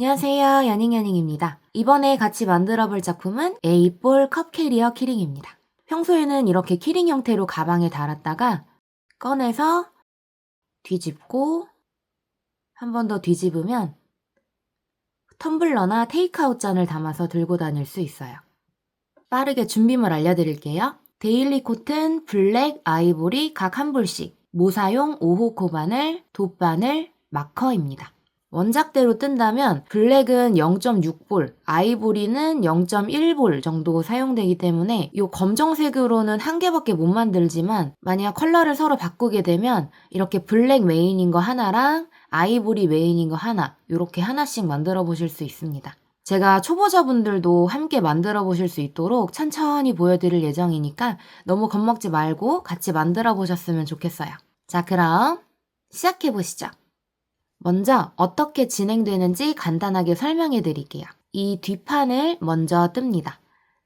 안녕하세요. 연잉연잉입니다. 이번에 같이 만들어 볼 작품은 A4 컵 캐리어 키링입니다. 평소에는 이렇게 키링 형태로 가방에 달았다가 꺼내서 뒤집고 한 번 더 뒤집으면 텀블러나 테이크아웃 잔을 담아서 들고 다닐 수 있어요. 빠르게 준비물 알려드릴게요. 데일리 코튼, 블랙, 아이보리 각 한 볼씩, 모사용 5호 코바늘, 돗바늘, 마커입니다. 원작대로 뜬다면 블랙은 0.6볼, 아이보리는 0.1볼 정도 사용되기 때문에 이 검정색으로는 한 개밖에 못 만들지만 만약 컬러를 서로 바꾸게 되면 이렇게 블랙 메인인 거 하나랑 아이보리 메인인 거 하나 이렇게 하나씩 만들어 보실 수 있습니다. 제가 초보자분들도 함께 만들어 보실 수 있도록 천천히 보여드릴 예정이니까 너무 겁먹지 말고 같이 만들어 보셨으면 좋겠어요. 자, 그럼 시작해 보시죠. 먼저 어떻게 진행되는지 간단하게 설명해 드릴게요. 이 뒷판을 먼저 뜹니다.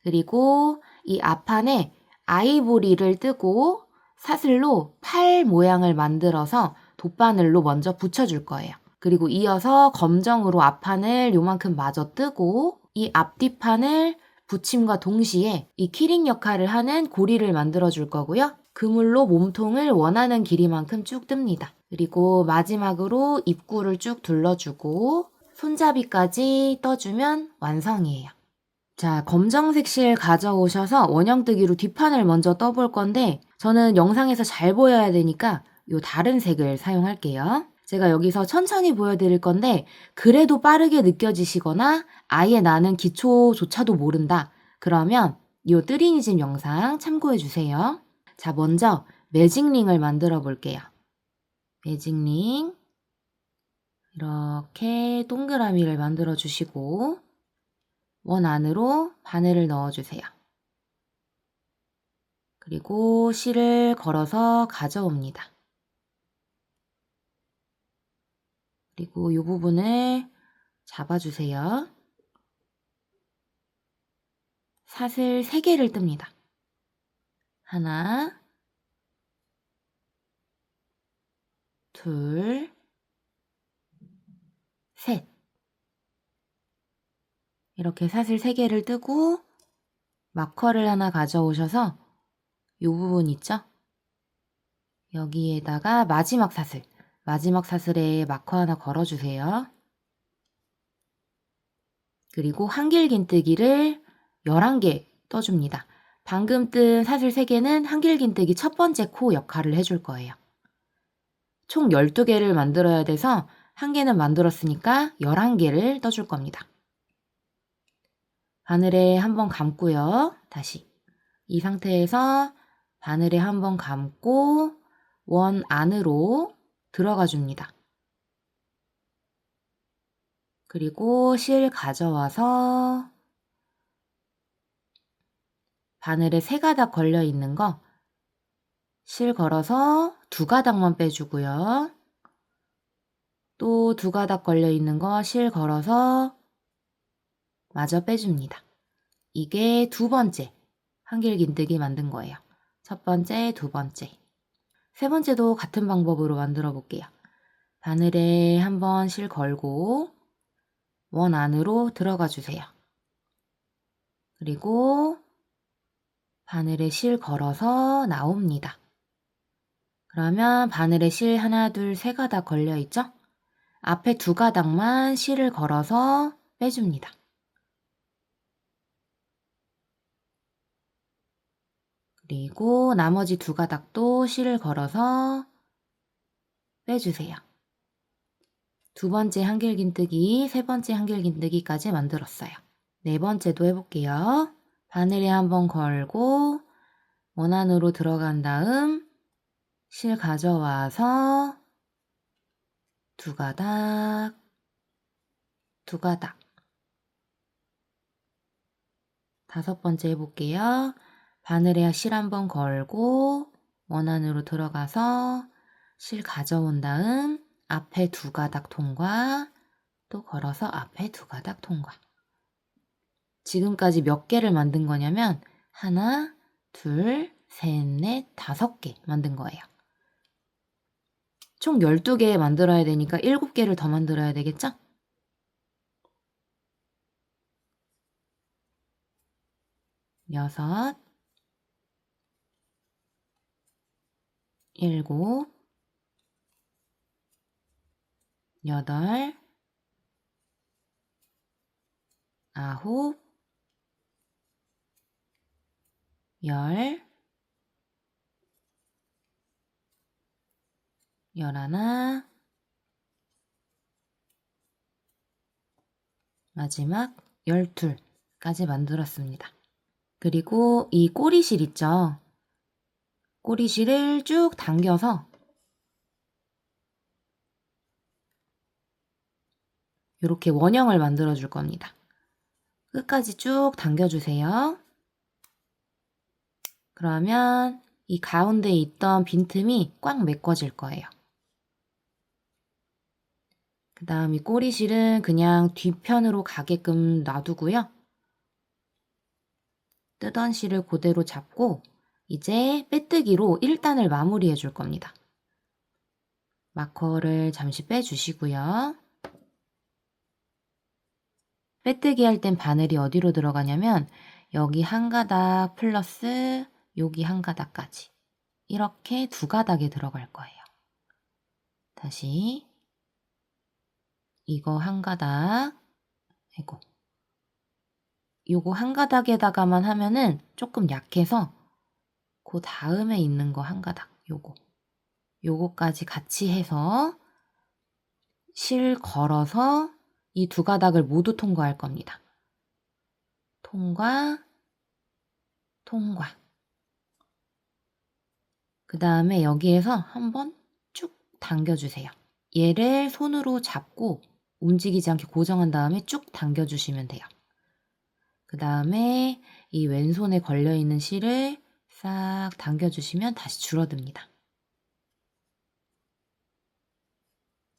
그리고 이 앞판에 아이보리를 뜨고 사슬로 팔 모양을 만들어서 돗바늘로 먼저 붙여줄 거예요. 그리고 이어서 검정으로 앞판을 요만큼 마저 뜨고 이 앞뒤판을 붙임과 동시에 이 키링 역할을 하는 고리를 만들어 줄 거고요. 그물로 몸통을 원하는 길이만큼 쭉 뜹니다. 그리고 마지막으로 입구를 쭉 둘러주고 손잡이까지 떠주면 완성이에요. 자, 검정색 실 가져오셔서 원형뜨기로 뒷판을 먼저 떠볼 건데 저는 영상에서 잘 보여야 되니까 이 다른 색을 사용할게요. 제가 여기서 천천히 보여드릴 건데 그래도 빠르게 느껴지시거나 아예 나는 기초조차도 모른다. 그러면 이 뜨리니즘 영상 참고해주세요. 자, 먼저 매직링을 만들어 볼게요. 매직링 이렇게 동그라미를 만들어 주시고 원 안으로 바늘을 넣어주세요. 그리고 실을 걸어서 가져옵니다. 그리고 이 부분을 잡아주세요. 사슬 3개를 뜹니다. 하나, 둘, 셋. 이렇게 사슬 3개를 뜨고 마커를 하나 가져오셔서 이 부분 있죠? 여기에다가 마지막 사슬에 마커 하나 걸어주세요. 그리고 한길긴뜨기를 11개 떠줍니다. 방금 뜬 사슬 3개는 한길긴뜨기 첫 번째 코 역할을 해줄 거예요. 총 12개를 만들어야 돼서 한 개는 만들었으니까 11개를 떠줄 겁니다. 바늘에 한번 감고요. 다시 이 상태에서 바늘에 한번 감고 원 안으로 들어가 줍니다. 그리고 실 가져와서 바늘에 3가닥 걸려 있는 거 실 걸어서 2가닥만 빼주고요. 또 2가닥 걸려 있는 거 실 걸어서 마저 빼줍니다. 이게 두 번째 한길긴뜨기 만든 거예요. 첫 번째, 두 번째. 세 번째도 같은 방법으로 만들어 볼게요. 바늘에 한번 실 걸고 원 안으로 들어가 주세요. 그리고 바늘에 실 걸어서 나옵니다. 그러면 바늘에 실 하나, 둘, 3가닥 걸려 있죠? 앞에 2가닥만 실을 걸어서 빼줍니다. 그리고 나머지 2가닥도 실을 걸어서 빼주세요. 두 번째 한길긴뜨기, 세 번째 한길긴뜨기까지 만들었어요. 네 번째도 해볼게요. 바늘에 한번 걸고 원 안으로 들어간 다음 실 가져와서 2가닥, 2가닥. 5번째 해볼게요. 바늘에 실 한번 걸고 원 안으로 들어가서 실 가져온 다음 앞에 2가닥 통과, 또 걸어서 앞에 2가닥 통과. 지금까지 몇 개를 만든 거냐면 하나, 둘, 셋, 넷, 5개 만든 거예요. 총 12개 만들어야 되니까 7개를 더 만들어야 되겠죠? 6, 7, 8, 9, 10, 11, 마지막 12까지 만들었습니다. 그리고 이 꼬리실 있죠? 꼬리실을 쭉 당겨서 이렇게 원형을 만들어 줄 겁니다. 끝까지 쭉 당겨주세요. 그러면 이 가운데에 있던 빈틈이 꽉 메꿔질 거예요. 그 다음 이 꼬리실은 그냥 뒤편으로 가게끔 놔두고요. 뜨던 실을 그대로 잡고 이제 빼뜨기로 1단을 마무리해 줄 겁니다. 마커를 잠시 빼주시고요. 빼뜨기 할 땐 바늘이 어디로 들어가냐면 여기 한 가닥 플러스 여기 한 가닥까지 이렇게 두 가닥에 들어갈 거예요. 다시 이거 한 가닥, 아이고, 요거 한 가닥에다가만 하면은 조금 약해서 그 다음에 있는 거 한 가닥, 요거까지 같이 해서 실 걸어서 이 두 가닥을 모두 통과할 겁니다. 통과, 통과. 그 다음에 여기에서 한번 쭉 당겨주세요. 얘를 손으로 잡고 움직이지 않게 고정한 다음에 쭉 당겨주시면 돼요. 그 다음에 이 왼손에 걸려있는 실을 싹 당겨주시면 다시 줄어듭니다.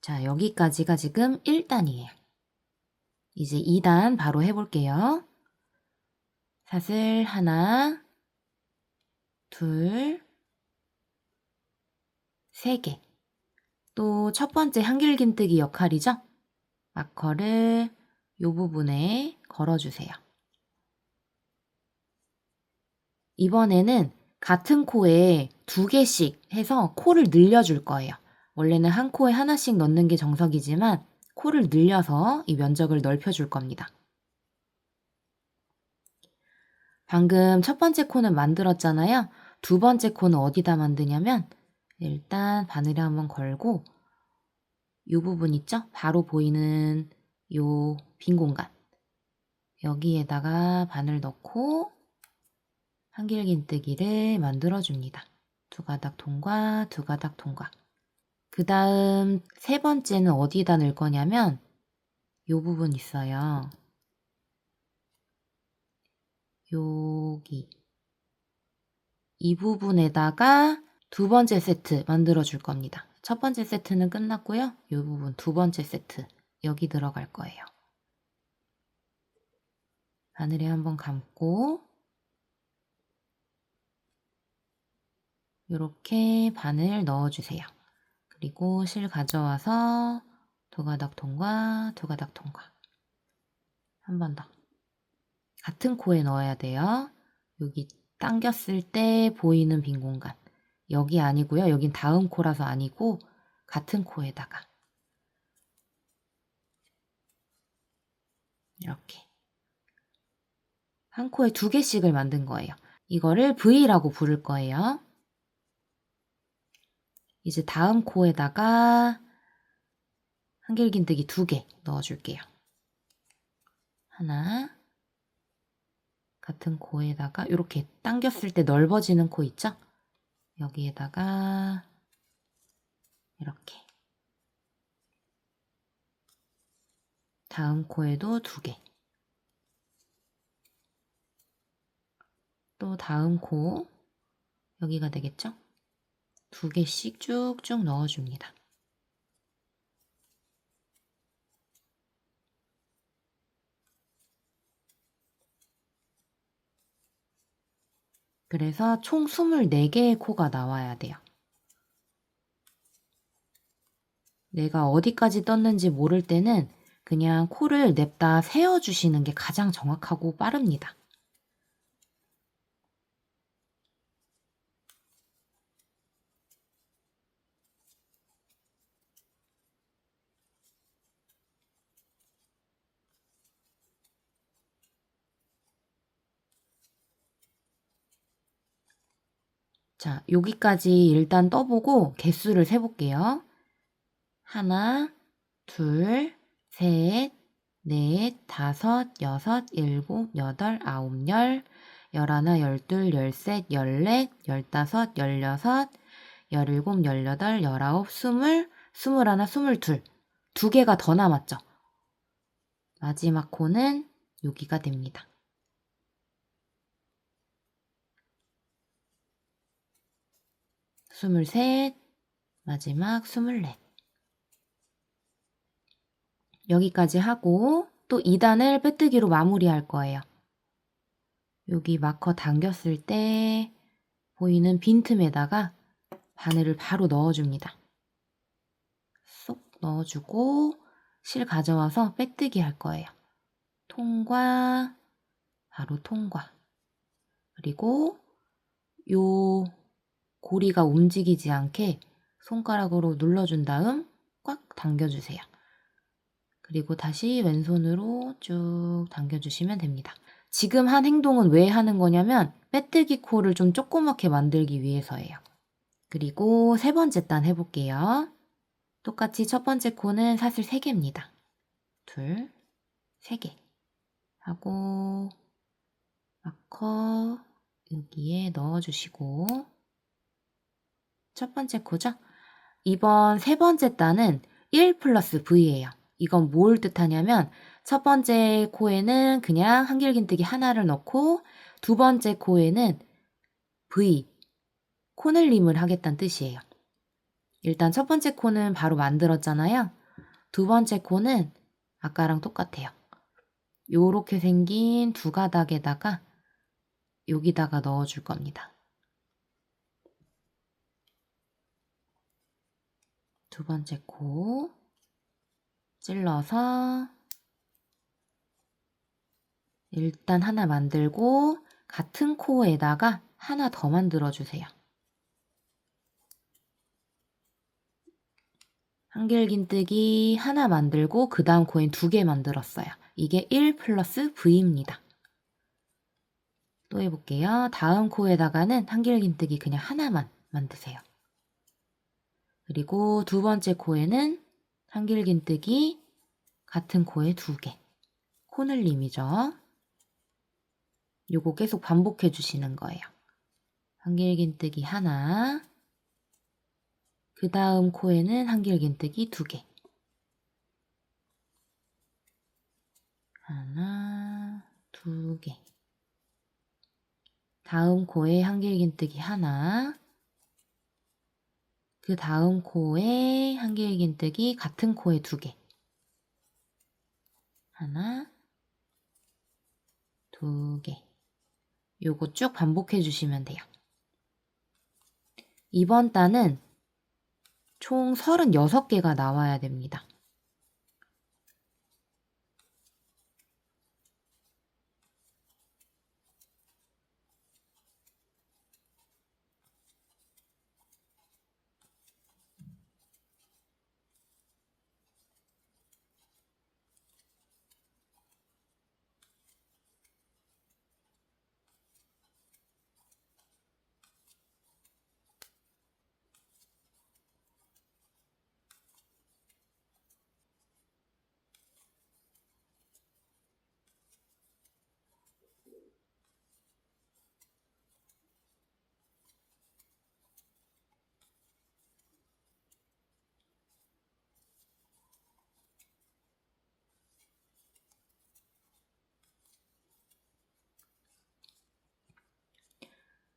자, 여기까지가 지금 1단이에요. 이제 2단 바로 해볼게요. 사슬 하나, 둘, 3개. 또 첫 번째 한길긴뜨기 역할이죠? 마커를 이 부분에 걸어주세요. 이번에는 같은 코에 2개씩 해서 코를 늘려줄 거예요. 원래는 한 코에 하나씩 넣는 게 정석이지만 코를 늘려서 이 면적을 넓혀줄 겁니다. 방금 첫 번째 코는 만들었잖아요. 두 번째 코는 어디다 만드냐면 일단 바늘에 한번 걸고 이 부분 있죠? 바로 보이는 요 빈 공간 여기에다가 바늘 넣고 한길긴뜨기를 만들어줍니다. 두 가닥 통과, 두 가닥 통과. 그 다음 세 번째는 어디다 넣을 거냐면 요 부분 있어요. 여기 이 부분에다가 두 번째 세트 만들어 줄 겁니다. 첫 번째 세트는 끝났고요. 이 부분 두 번째 세트 여기 들어갈 거예요. 바늘에 한번 감고 이렇게 바늘 넣어주세요. 그리고 실 가져와서 두 가닥 통과, 두 가닥 통과. 한 번 더. 같은 코에 넣어야 돼요. 여기 당겼을 때 보이는 빈 공간. 여기 아니고요. 여긴 다음 코라서 아니고 같은 코에다가 이렇게 한 코에 2개씩을 만든 거예요. 이거를 V라고 부를 거예요. 이제 다음 코에다가 한길긴뜨기 2개 넣어줄게요. 하나, 같은 코에다가 이렇게 당겼을 때 넓어지는 코 있죠? 여기에다가 이렇게 다음 코에도 2개 또 다음 코 여기가 되겠죠? 2개씩 쭉쭉 넣어줍니다. 그래서 총 24개의 코가 나와야 돼요. 내가 어디까지 떴는지 모를 때는 그냥 코를 냅다 세어주시는 게 가장 정확하고 빠릅니다. 자, 여기까지 일단 떠보고 개수를 세볼게요. 하나, 둘, 셋, 넷, 다섯, 여섯, 일곱, 여덟, 아홉, 열, 열하나, 열둘, 열셋, 열넷, 열다섯, 열여섯, 열일곱, 열여덟, 열아홉, 스물, 스물하나, 스물둘. 두 개가 더 남았죠. 마지막 코는 여기가 됩니다. 스물셋, 마지막 스물넷. 여기까지 하고 또 2단을 빼뜨기로 마무리할 거예요. 여기 마커 당겼을 때 보이는 빈틈에다가 바늘을 바로 넣어줍니다. 쏙 넣어주고 실 가져와서 빼뜨기 할 거예요. 통과, 바로 통과. 그리고 요 고리가 움직이지 않게 손가락으로 눌러준 다음 꽉 당겨주세요. 그리고 다시 왼손으로 쭉 당겨주시면 됩니다. 지금 한 행동은 왜 하는 거냐면 빼뜨기 코를 좀 조그맣게 만들기 위해서예요. 그리고 세 번째 단 해볼게요. 똑같이 첫 번째 코는 사슬 3개입니다. 둘, 3개 하고 마커 여기에 넣어주시고 첫 번째 코죠? 이번 세 번째 단은 1 플러스 V예요. 이건 뭘 뜻하냐면 첫 번째 코에는 그냥 한길긴뜨기 하나를 넣고 두 번째 코에는 V, 코늘림을 하겠다는 뜻이에요. 일단 첫 번째 코는 바로 만들었잖아요. 두 번째 코는 아까랑 똑같아요. 요렇게 생긴 두 가닥에다가 여기다가 넣어줄 겁니다. 두 번째 코 찔러서 일단 하나 만들고 같은 코에다가 하나 더 만들어주세요. 한길긴뜨기 하나 만들고 그 다음 코엔 2개 만들었어요. 이게 1 플러스 V입니다. 또 해볼게요. 다음 코에다가는 한길긴뜨기 그냥 하나만 만드세요. 그리고 두 번째 코에는 한길긴뜨기 같은 코에 2개. 코늘림이죠. 요거 계속 반복해 주시는 거예요. 한길긴뜨기 하나, 그 다음 코에는 한길긴뜨기 2개. 하나, 2개. 다음 코에 한길긴뜨기 하나, 그 다음 코에 한길긴뜨기 같은 코에 2개. 하나, 2개. 요거 쭉 반복해 주시면 돼요. 이번 단은 총 36개가 나와야 됩니다.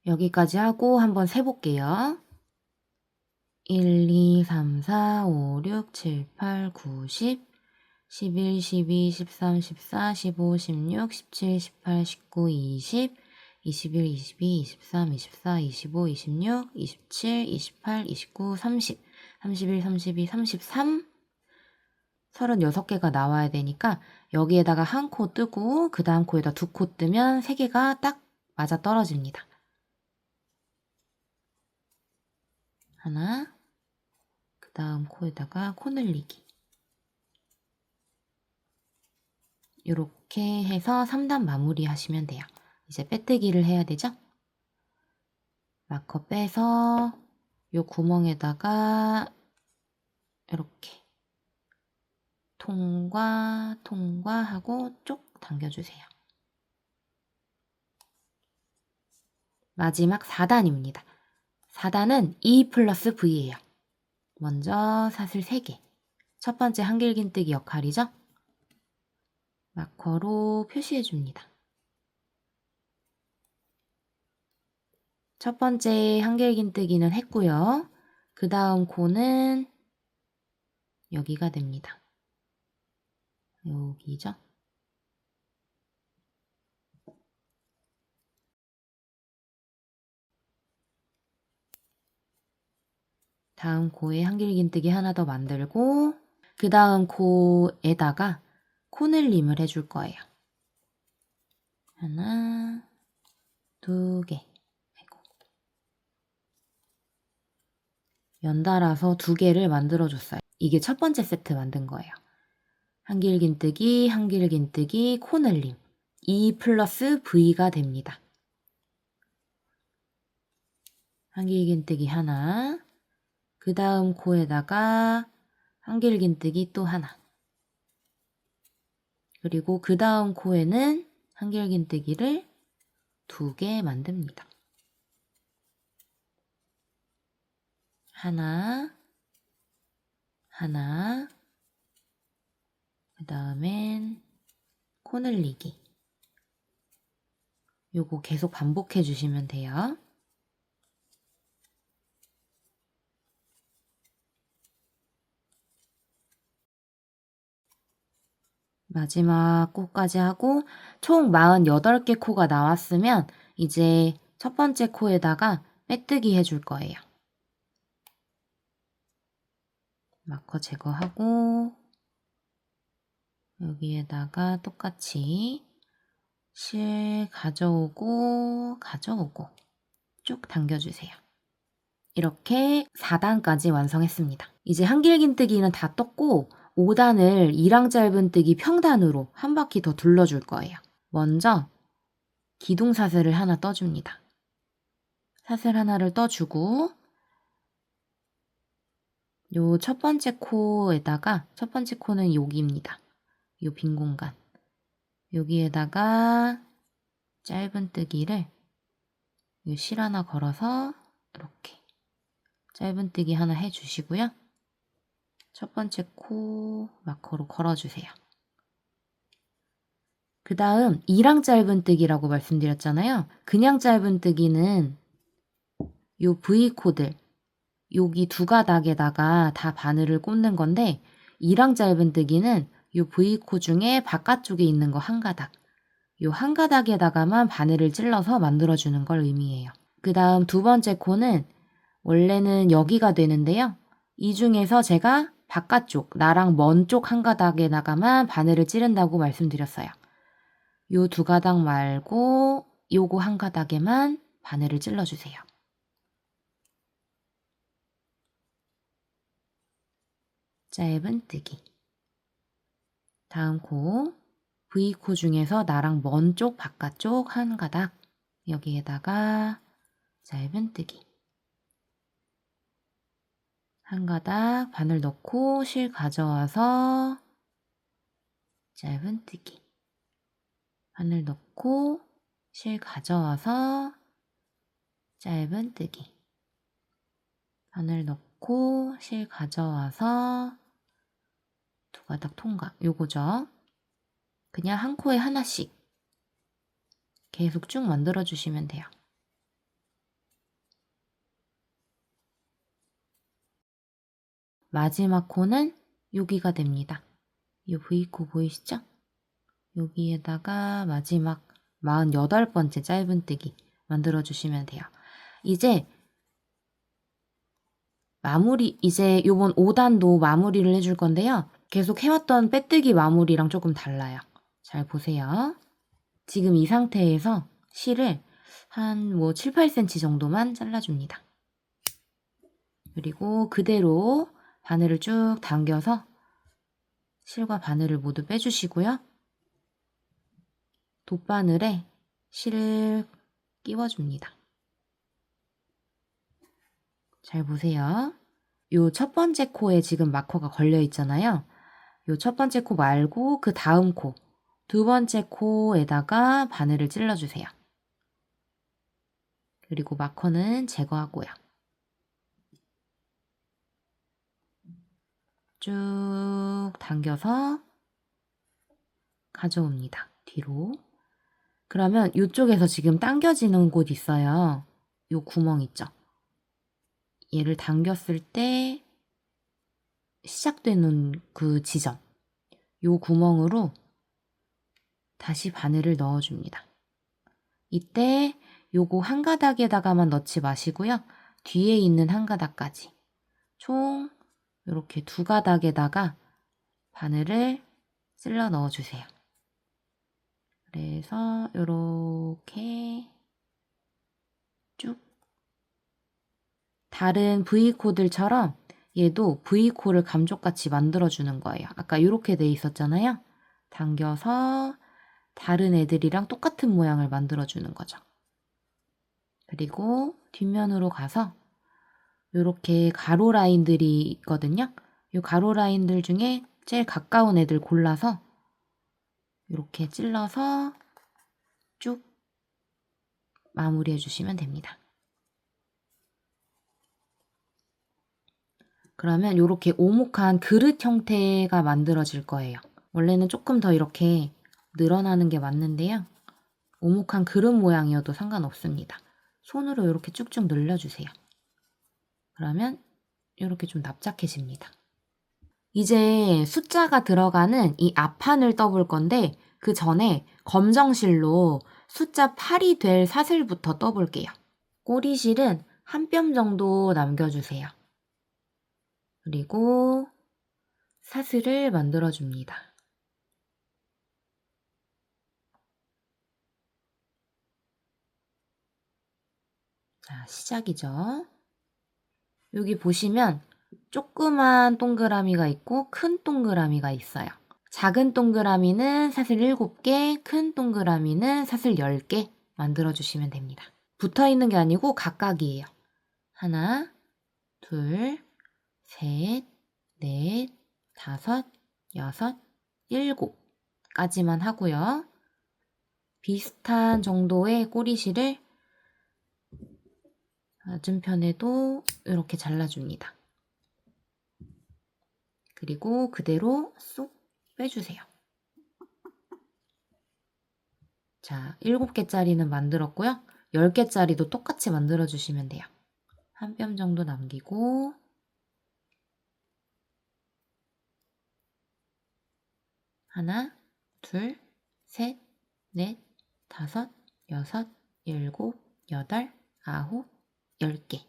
여기까지 하고 한번 세볼게요. 1, 2, 3, 4, 5, 6, 7, 8, 9, 10, 11, 12, 13, 14, 15, 16, 17, 18, 19, 20, 21, 22, 23, 24, 25, 26, 27, 28, 29, 30, 31, 32, 33, 36개가 나와야 되니까 여기에다가 한 코 뜨고 그 다음 코에다 2코 뜨면 3개가 딱 맞아 떨어집니다. 하나, 그 다음 코에다가 코 늘리기. 이렇게 해서 3단 마무리 하시면 돼요. 이제 빼뜨기를 해야 되죠? 마커 빼서 요 구멍에다가 이렇게 통과하고 쪽 당겨주세요. 마지막 4단입니다. 4단은 E 플러스 V예요. 먼저 사슬 3개. 첫 번째 한길긴뜨기 역할이죠. 마커로 표시해줍니다. 첫 번째 한길긴뜨기는 했고요. 그 다음 코는 여기가 됩니다. 여기죠. 다음 코에 한길긴뜨기 하나 더 만들고 그 다음 코에다가 코늘림을 해줄 거예요. 하나, 2개. 아이고. 연달아서 2개를 만들어줬어요. 이게 첫 번째 세트 만든 거예요. 한길긴뜨기, 한길긴뜨기, 코늘림. E 플러스 V가 됩니다. 한길긴뜨기 하나, 그 다음 코에다가 한길긴뜨기 또 하나, 그리고 그 다음 코에는 한길긴뜨기를 2개 만듭니다. 하나, 하나, 그 다음엔 코늘리기. 요거 계속 반복해 주시면 돼요. 마지막 코까지 하고 총 48개 코가 나왔으면 이제 첫 번째 코에다가 빼뜨기 해줄 거예요. 마커 제거하고 여기에다가 똑같이 실 가져오고 쭉 당겨주세요. 이렇게 4단까지 완성했습니다. 이제 한길긴뜨기는 다 떴고 5단을 이랑 짧은뜨기 평단으로 한 바퀴 더 둘러줄 거예요. 먼저 기둥사슬을 하나 떠줍니다. 사슬 하나를 떠주고 요 첫 번째 코에다가 첫 번째 코는 여기입니다. 요 빈 공간 여기에다가 짧은뜨기를 요 실 하나 걸어서 이렇게 짧은뜨기 하나 해주시고요. 첫 번째 코 마커로 걸어주세요. 그 다음 이랑 짧은뜨기라고 말씀드렸잖아요. 그냥 짧은뜨기는 요 V코들 여기 2가닥에다가 다 바늘을 꽂는 건데 이랑 짧은뜨기는 요 V코 중에 바깥쪽에 있는 거 1가닥 요 1가닥에다가만 바늘을 찔러서 만들어주는 걸 의미해요. 그 다음 두 번째 코는 원래는 여기가 되는데요. 이 중에서 제가 바깥쪽, 나랑 먼 쪽 1가닥에다가만 바늘을 찌른다고 말씀드렸어요. 요 2가닥 말고 요거 1가닥에만 바늘을 찔러주세요. 짧은뜨기. 다음 코, V코 중에서 나랑 먼 쪽, 바깥쪽 1가닥 여기에다가 짧은뜨기. 1가닥 바늘 넣고 실 가져와서 짧은뜨기. 바늘 넣고 실 가져와서 짧은뜨기. 바늘 넣고 실 가져와서 2가닥 통각. 요거죠. 그냥 한 코에 하나씩 계속 쭉 만들어 주시면 돼요. 마지막 코는 여기가 됩니다. 이 V코 보이시죠? 여기에다가 마지막 48번째 짧은뜨기 만들어 주시면 돼요. 이제 이제 요번 5단도 마무리를 해줄 건데요. 계속 해왔던 빼뜨기 마무리랑 조금 달라요. 잘 보세요. 지금 이 상태에서 실을 한 7, 8cm 정도만 잘라줍니다. 그리고 그대로 바늘을 쭉 당겨서 실과 바늘을 모두 빼주시고요. 돗바늘에 실을 끼워줍니다. 잘 보세요. 요 첫 번째 코에 지금 마커가 걸려 있잖아요. 요 첫 번째 코 말고 그 다음 코, 두 번째 코에다가 바늘을 찔러주세요. 그리고 마커는 제거하고요. 쭉 당겨서 가져옵니다. 뒤로. 그러면 이쪽에서 지금 당겨지는 곳 있어요. 요 구멍 있죠? 얘를 당겼을 때 시작되는 그 지점, 요 구멍으로 다시 바늘을 넣어줍니다. 이때 요거 한 가닥에다가만 넣지 마시고요. 뒤에 있는 한 가닥까지 총 이렇게 두 가닥에다가 바늘을 쓸러 넣어주세요. 그래서 이렇게 쭉 다른 V코들처럼 얘도 V코를 감쪽같이 만들어주는 거예요. 아까 이렇게 돼 있었잖아요. 당겨서 다른 애들이랑 똑같은 모양을 만들어주는 거죠. 그리고 뒷면으로 가서 이렇게 가로 라인들이 있거든요. 이 가로 라인들 중에 제일 가까운 애들 골라서 이렇게 찔러서 쭉 마무리해 주시면 됩니다. 그러면 이렇게 오목한 그릇 형태가 만들어질 거예요. 원래는 조금 더 이렇게 늘어나는 게 맞는데요. 오목한 그릇 모양이어도 상관없습니다. 손으로 이렇게 쭉쭉 늘려주세요. 그러면 이렇게 좀 납작해집니다. 이제 숫자가 들어가는 이 앞판을 떠볼 건데 그 전에 검정실로 숫자 8이 될 사슬부터 떠볼게요. 꼬리실은 한 뼘 정도 남겨주세요. 그리고 사슬을 만들어줍니다. 자, 시작이죠. 여기 보시면 조그만 동그라미가 있고 큰 동그라미가 있어요. 작은 동그라미는 사슬 7개, 큰 동그라미는 사슬 10개 만들어주시면 됩니다. 붙어있는 게 아니고 각각이에요. 하나, 둘, 셋, 넷, 다섯, 여섯, 7까지만 하고요. 비슷한 정도의 꼬리실을 맞은편에도 이렇게 잘라줍니다. 그리고 그대로 쏙 빼주세요. 자, 7개짜리는 만들었고요. 10개짜리도 똑같이 만들어주시면 돼요. 한 뼘 정도 남기고 하나, 둘, 셋, 넷, 다섯, 여섯, 7, 8, 9, 10개.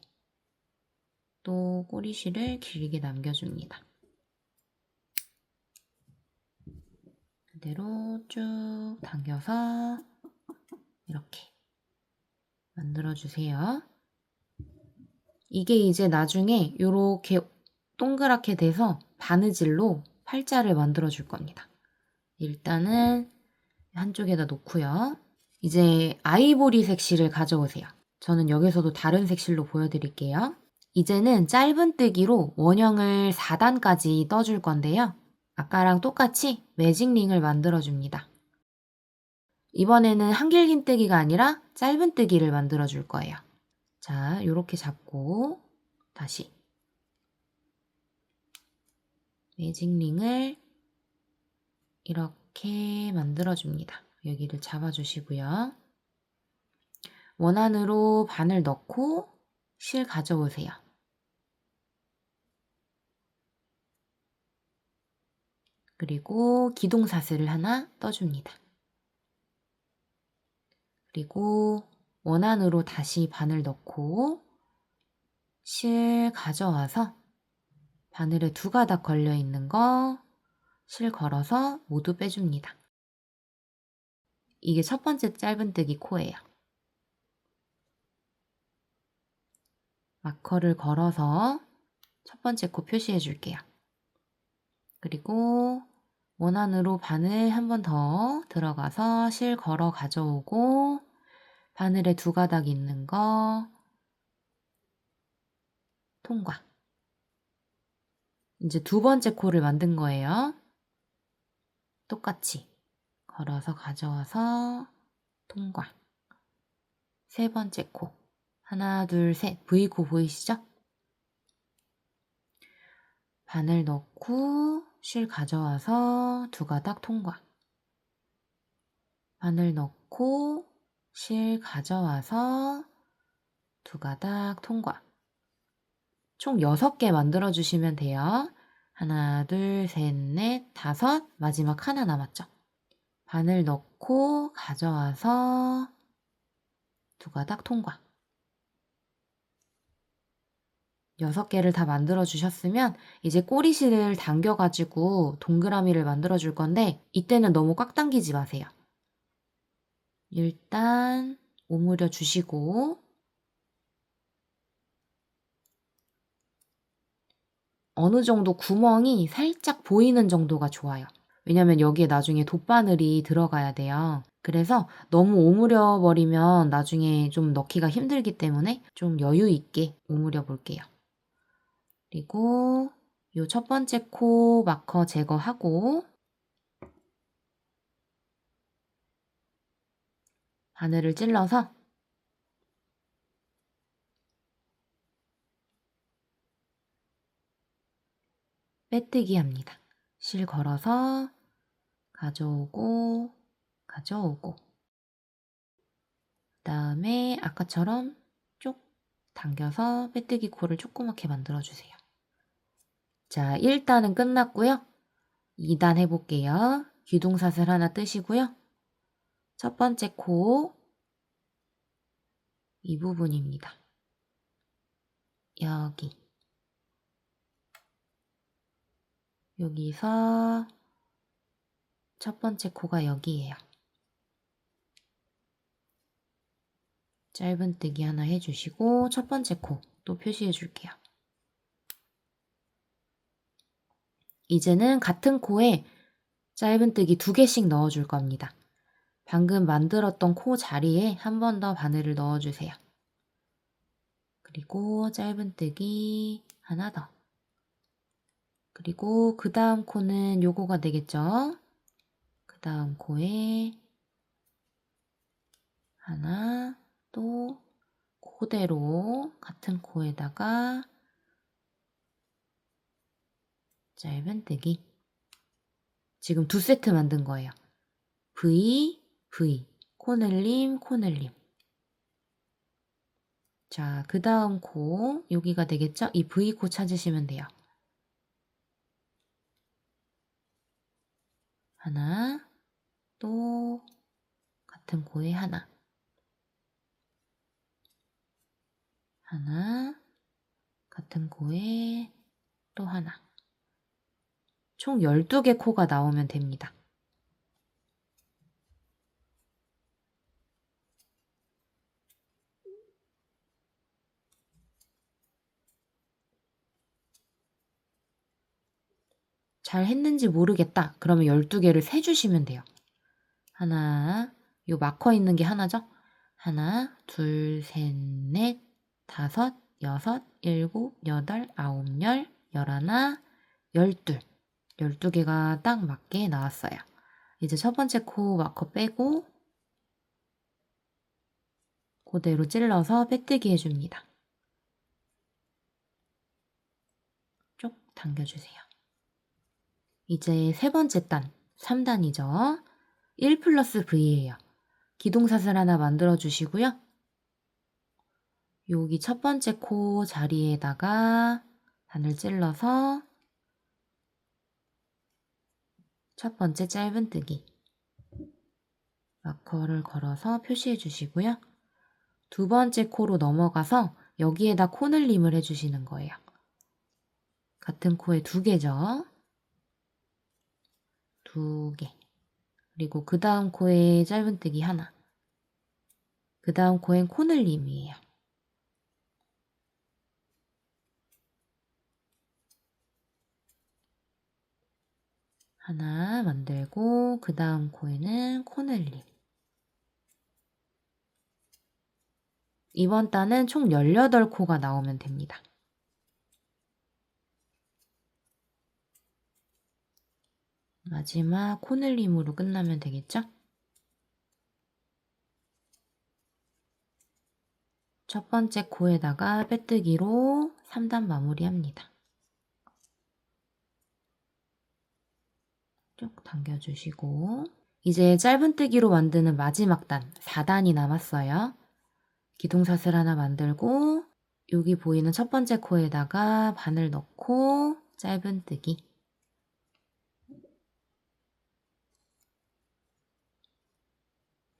또 꼬리실을 길게 남겨줍니다. 그대로 쭉 당겨서 이렇게 만들어주세요. 이게 이제 나중에 이렇게 동그랗게 돼서 바느질로 팔자를 만들어줄 겁니다. 일단은 한쪽에다 놓고요. 이제 아이보리색 실을 가져오세요. 저는 여기서도 다른 색실로 보여드릴게요. 이제는 짧은뜨기로 원형을 4단까지 떠줄 건데요. 아까랑 똑같이 매직링을 만들어줍니다. 이번에는 한길긴뜨기가 아니라 짧은뜨기를 만들어줄 거예요. 자, 이렇게 잡고 다시 매직링을 이렇게 만들어줍니다. 여기를 잡아주시고요. 원안으로 바늘 넣고 실 가져오세요. 그리고 기둥사슬을 하나 떠줍니다. 그리고 원안으로 다시 바늘 넣고 실 가져와서 바늘에 2가닥 걸려있는 거 실 걸어서 모두 빼줍니다. 이게 첫 번째 짧은뜨기 코예요. 마커를 걸어서 첫 번째 코 표시해 줄게요. 그리고 원안으로 바늘 한 번 더 들어가서 실 걸어 가져오고 바늘에 2가닥 있는 거 통과. 이제 두 번째 코를 만든 거예요. 똑같이 걸어서 가져와서 통과. 세 번째 코. 하나, 둘, 셋. V코 보이시죠? 바늘 넣고 실 가져와서 두 가닥 통과. 바늘 넣고 실 가져와서 두 가닥 통과. 총 6개 만들어 주시면 돼요. 하나, 둘, 셋, 넷, 다섯. 마지막 하나 남았죠? 바늘 넣고 가져와서 두 가닥 통과. 6개를 다 만들어 주셨으면 이제 꼬리실을 당겨가지고 동그라미를 만들어 줄 건데 이때는 너무 꽉 당기지 마세요. 일단 오므려 주시고 어느 정도 구멍이 살짝 보이는 정도가 좋아요. 왜냐면 여기에 나중에 돗바늘이 들어가야 돼요. 그래서 너무 오므려 버리면 나중에 좀 넣기가 힘들기 때문에 좀 여유 있게 오므려 볼게요. 그리고 이 첫 번째 코 마커 제거하고 바늘을 찔러서 빼뜨기 합니다. 실 걸어서 가져오고 가져오고 그 다음에 아까처럼 쭉 당겨서 빼뜨기 코를 조그맣게 만들어주세요. 자, 1단은 끝났고요. 2단 해볼게요. 기둥사슬 하나 뜨시고요. 첫 번째 코 이 부분입니다. 여기서 첫 번째 코가 여기예요. 짧은뜨기 하나 해주시고 첫 번째 코 또 표시해 줄게요. 이제는 같은 코에 짧은뜨기 2개씩 넣어줄 겁니다. 방금 만들었던 코 자리에 한 번 더 바늘을 넣어주세요. 그리고 짧은뜨기 하나 더. 그리고 그 다음 코는 요거가 되겠죠? 그 다음 코에 하나 또 그대로 같은 코에다가 짧은뜨기. 지금 2세트 만든 거예요. V, V, 코늘림, 코늘림. 자, 그 다음 코 여기가 되겠죠? 이 V코 찾으시면 돼요. 하나, 또 같은 코에 하나. 하나, 같은 코에 또 하나. 총 12개 코가 나오면 됩니다. 잘 했는지 모르겠다. 그러면 12개를 세주시면 돼요. 하나, 요 마커 있는 게 하나죠? 하나, 둘, 셋, 넷, 다섯, 여섯, 일곱, 여덟, 아홉, 열, 열하나, 열둘. 12개가 딱 맞게 나왔어요. 이제 첫 번째 코 마커 빼고 그대로 찔러서 빼뜨기 해줍니다. 쭉 당겨주세요. 이제 세 번째 단, 3단이죠. 1 플러스 V예요. 기둥사슬 하나 만들어 주시고요. 여기 첫 번째 코 자리에다가 바늘 찔러서 첫 번째 짧은뜨기 마커를 걸어서 표시해 주시고요. 두 번째 코로 넘어가서 여기에다 코늘림을 해주시는 거예요. 같은 코에 2개죠. 2개. 그리고 그 다음 코에 짧은뜨기 하나. 그 다음 코엔 코늘림이에요. 하나 만들고 그 다음 코에는 코늘림. 이번 단은 총 18코가 나오면 됩니다. 마지막 코늘림으로 끝나면 되겠죠? 첫 번째 코에다가 빼뜨기로 3단 마무리합니다. 쭉 당겨주시고 이제 짧은뜨기로 만드는 마지막 단 4단이 남았어요. 기둥사슬 하나 만들고 여기 보이는 첫 번째 코에다가 바늘 넣고 짧은뜨기,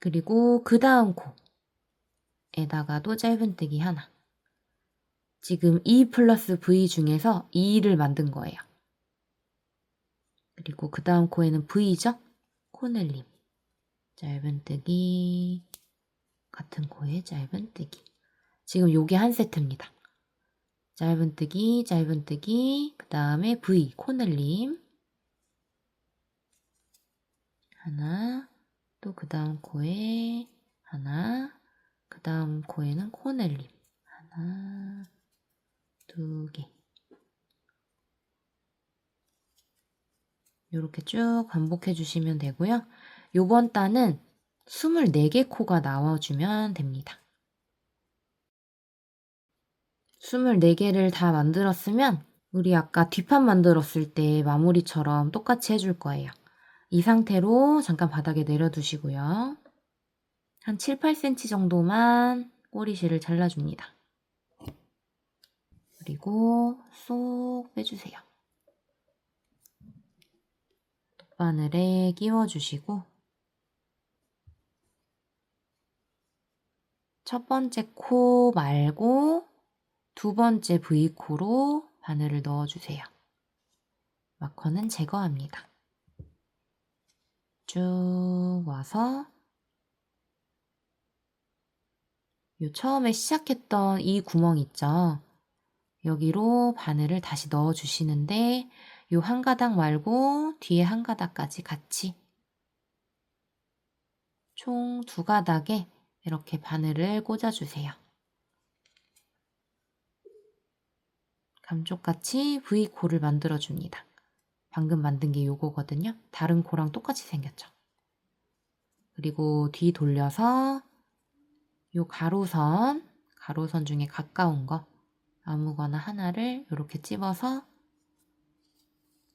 그리고 그 다음 코에다가도 짧은뜨기 하나. 지금 E 플러스 V 중에서 E를 만든 거예요. 그리고 그 다음 코에는 V죠? 코늘림, 짧은뜨기, 같은 코에 짧은뜨기. 지금 요게 한 세트입니다. 짧은뜨기, 짧은뜨기, 그 다음에 V, 코늘림 하나, 또 그 다음 코에 하나, 그 다음 코에는 코늘림 하나, 두 개. 이렇게 쭉 반복해 주시면 되고요. 요번 단은 24개 코가 나와주면 됩니다. 24개를 다 만들었으면 우리 아까 뒷판 만들었을 때 마무리처럼 똑같이 해줄 거예요. 이 상태로 잠깐 바닥에 내려두시고요. 한 7, 8cm 정도만 꼬리실을 잘라줍니다. 그리고 쏙 빼주세요. 바늘에 끼워주시고 첫 번째 코 말고 두 번째 V코로 바늘을 넣어주세요. 마커는 제거합니다. 쭉 와서 요 처음에 시작했던 이 구멍 있죠? 여기로 바늘을 다시 넣어주시는데 요 한 가닥 말고 뒤에 한 가닥까지 같이 총 2가닥에 이렇게 바늘을 꽂아주세요. 감쪽같이 V코를 만들어줍니다. 방금 만든 게 요거거든요. 다른 코랑 똑같이 생겼죠. 그리고 뒤 돌려서 요 가로선 중에 가까운 거 아무거나 하나를 이렇게 찝어서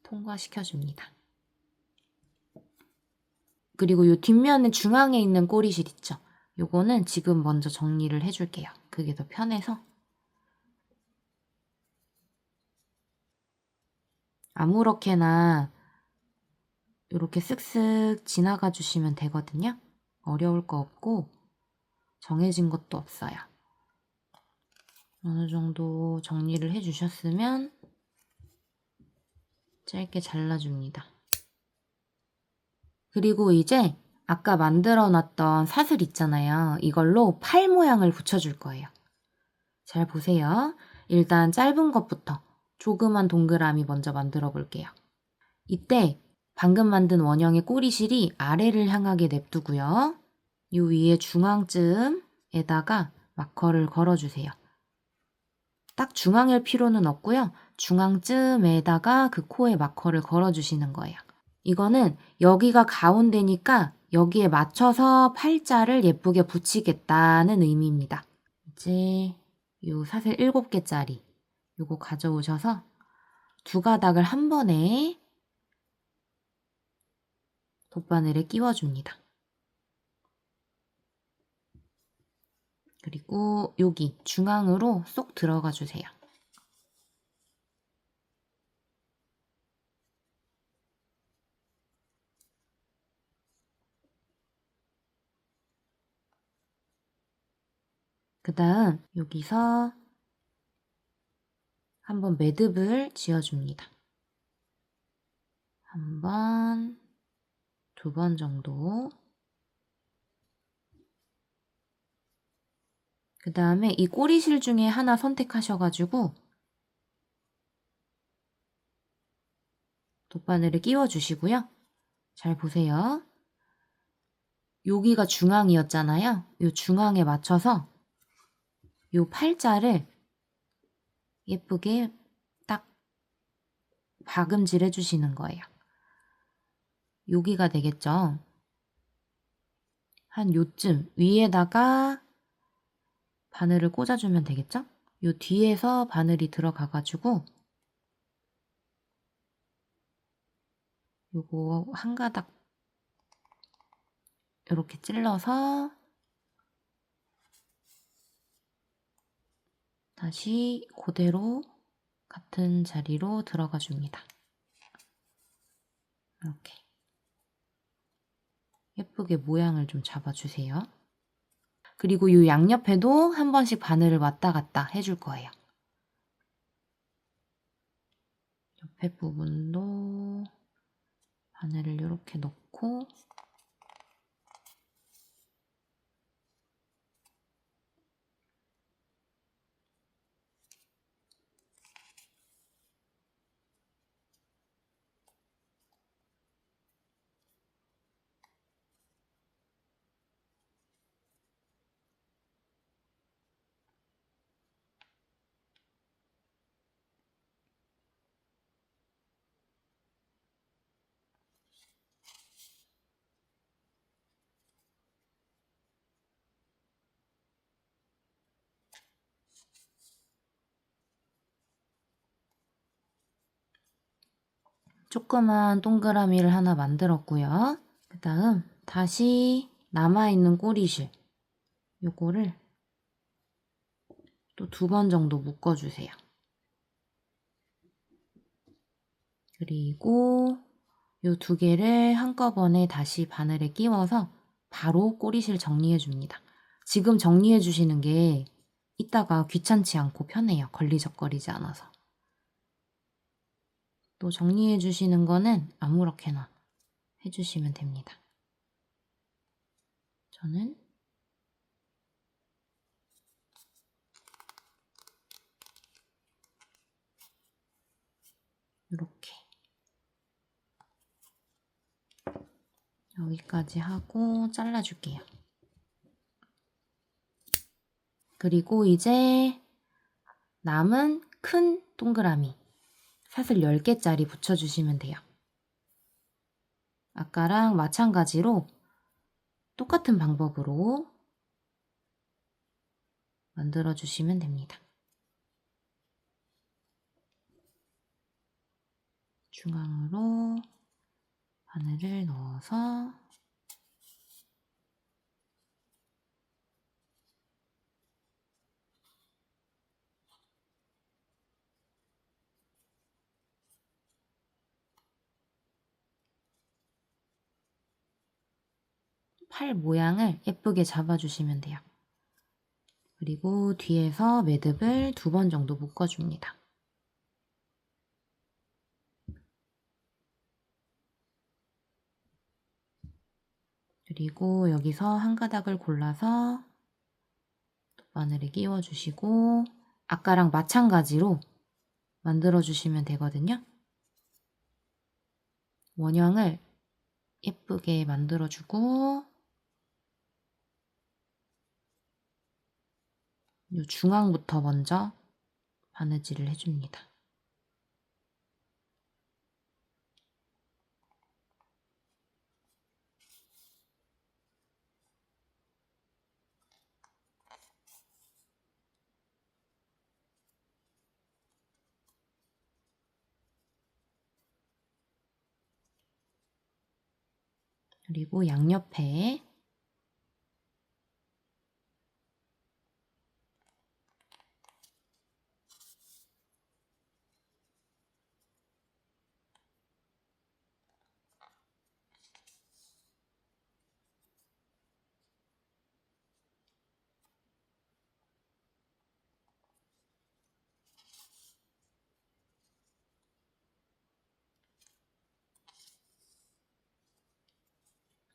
통과시켜줍니다. 그리고 요 뒷면에 중앙에 있는 꼬리실 있죠? 요거는 지금 먼저 정리를 해줄게요. 그게 더 편해서. 아무렇게나 이렇게 쓱쓱 지나가 주시면 되거든요. 어려울 거 없고 정해진 것도 없어요. 어느 정도 정리를 해주셨으면 짧게 잘라줍니다. 그리고 이제 아까 만들어 놨던 사슬 있잖아요. 이걸로 팔 모양을 붙여줄 거예요. 잘 보세요. 일단 짧은 것부터 조그만 동그라미 먼저 만들어 볼게요. 이때 방금 만든 원형의 꼬리실이 아래를 향하게 냅두고요. 이 위에 중앙쯤에다가 마커를 걸어주세요. 딱 중앙일 필요는 없고요. 중앙쯤에다가 그 코에 마커를 걸어주시는 거예요. 이거는 여기가 가운데니까 여기에 맞춰서 팔자를 예쁘게 붙이겠다는 의미입니다. 이제 요 사슬 7개짜리 요거 가져오셔서 2가닥을 한 번에 돗바늘에 끼워줍니다. 그리고 여기 중앙으로 쏙 들어가 주세요. 그 다음 여기서 한번 매듭을 지어줍니다. 한 번, 2번 정도. 그 다음에 이 꼬리실 중에 하나 선택하셔가지고 돗바늘을 끼워주시고요. 잘 보세요. 여기가 중앙이었잖아요. 이 중앙에 맞춰서 이 팔자를 예쁘게 딱 박음질 해주시는 거예요. 여기가 되겠죠. 한 요쯤 위에다가 바늘을 꽂아주면 되겠죠? 요 뒤에서 바늘이 들어가가지고 요거 한 가닥 이렇게 찔러서 다시 그대로 같은 자리로 들어가 줍니다. 이렇게 예쁘게 모양을 좀 잡아주세요. 그리고 이 양옆에도 한 번씩 바늘을 왔다 갔다 해줄 거예요. 옆에 부분도 바늘을 이렇게 넣고 조그만 동그라미를 하나 만들었고요. 그 다음 다시 남아있는 꼬리실 요거를 또 2번 정도 묶어주세요. 그리고 요 2개를 한꺼번에 다시 바늘에 끼워서 바로 꼬리실 정리해 줍니다. 지금 정리해 주시는 게 이따가 귀찮지 않고 편해요. 걸리적거리지 않아서. 또 정리해 주시는 거는 아무렇게나 해주시면 됩니다. 저는 이렇게 여기까지 하고 잘라줄게요. 그리고 이제 남은 큰 동그라미 사슬 10개짜리 붙여주시면 돼요. 아까랑 마찬가지로 똑같은 방법으로 만들어주시면 됩니다. 중앙으로 바늘을 넣어서 팔 모양을 예쁘게 잡아주시면 돼요. 그리고 뒤에서 매듭을 2번 정도 묶어줍니다. 그리고 여기서 한 가닥을 골라서 바늘에 끼워주시고 아까랑 마찬가지로 만들어주시면 되거든요. 원형을 예쁘게 만들어주고 이 중앙부터 먼저 바느질을 해줍니다. 그리고 양옆에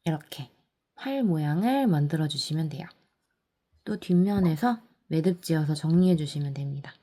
이렇게 팔 모양을 만들어 주시면 돼요. 또 뒷면에서 매듭 지어서 정리해 주시면 됩니다.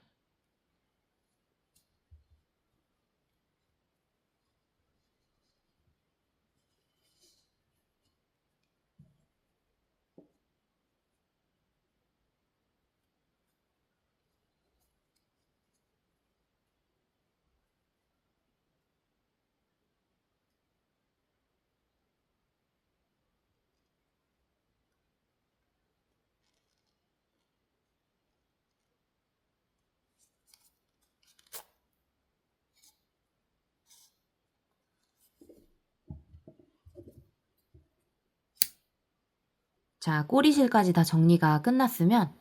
자, 꼬리실까지 다 정리가 끝났으면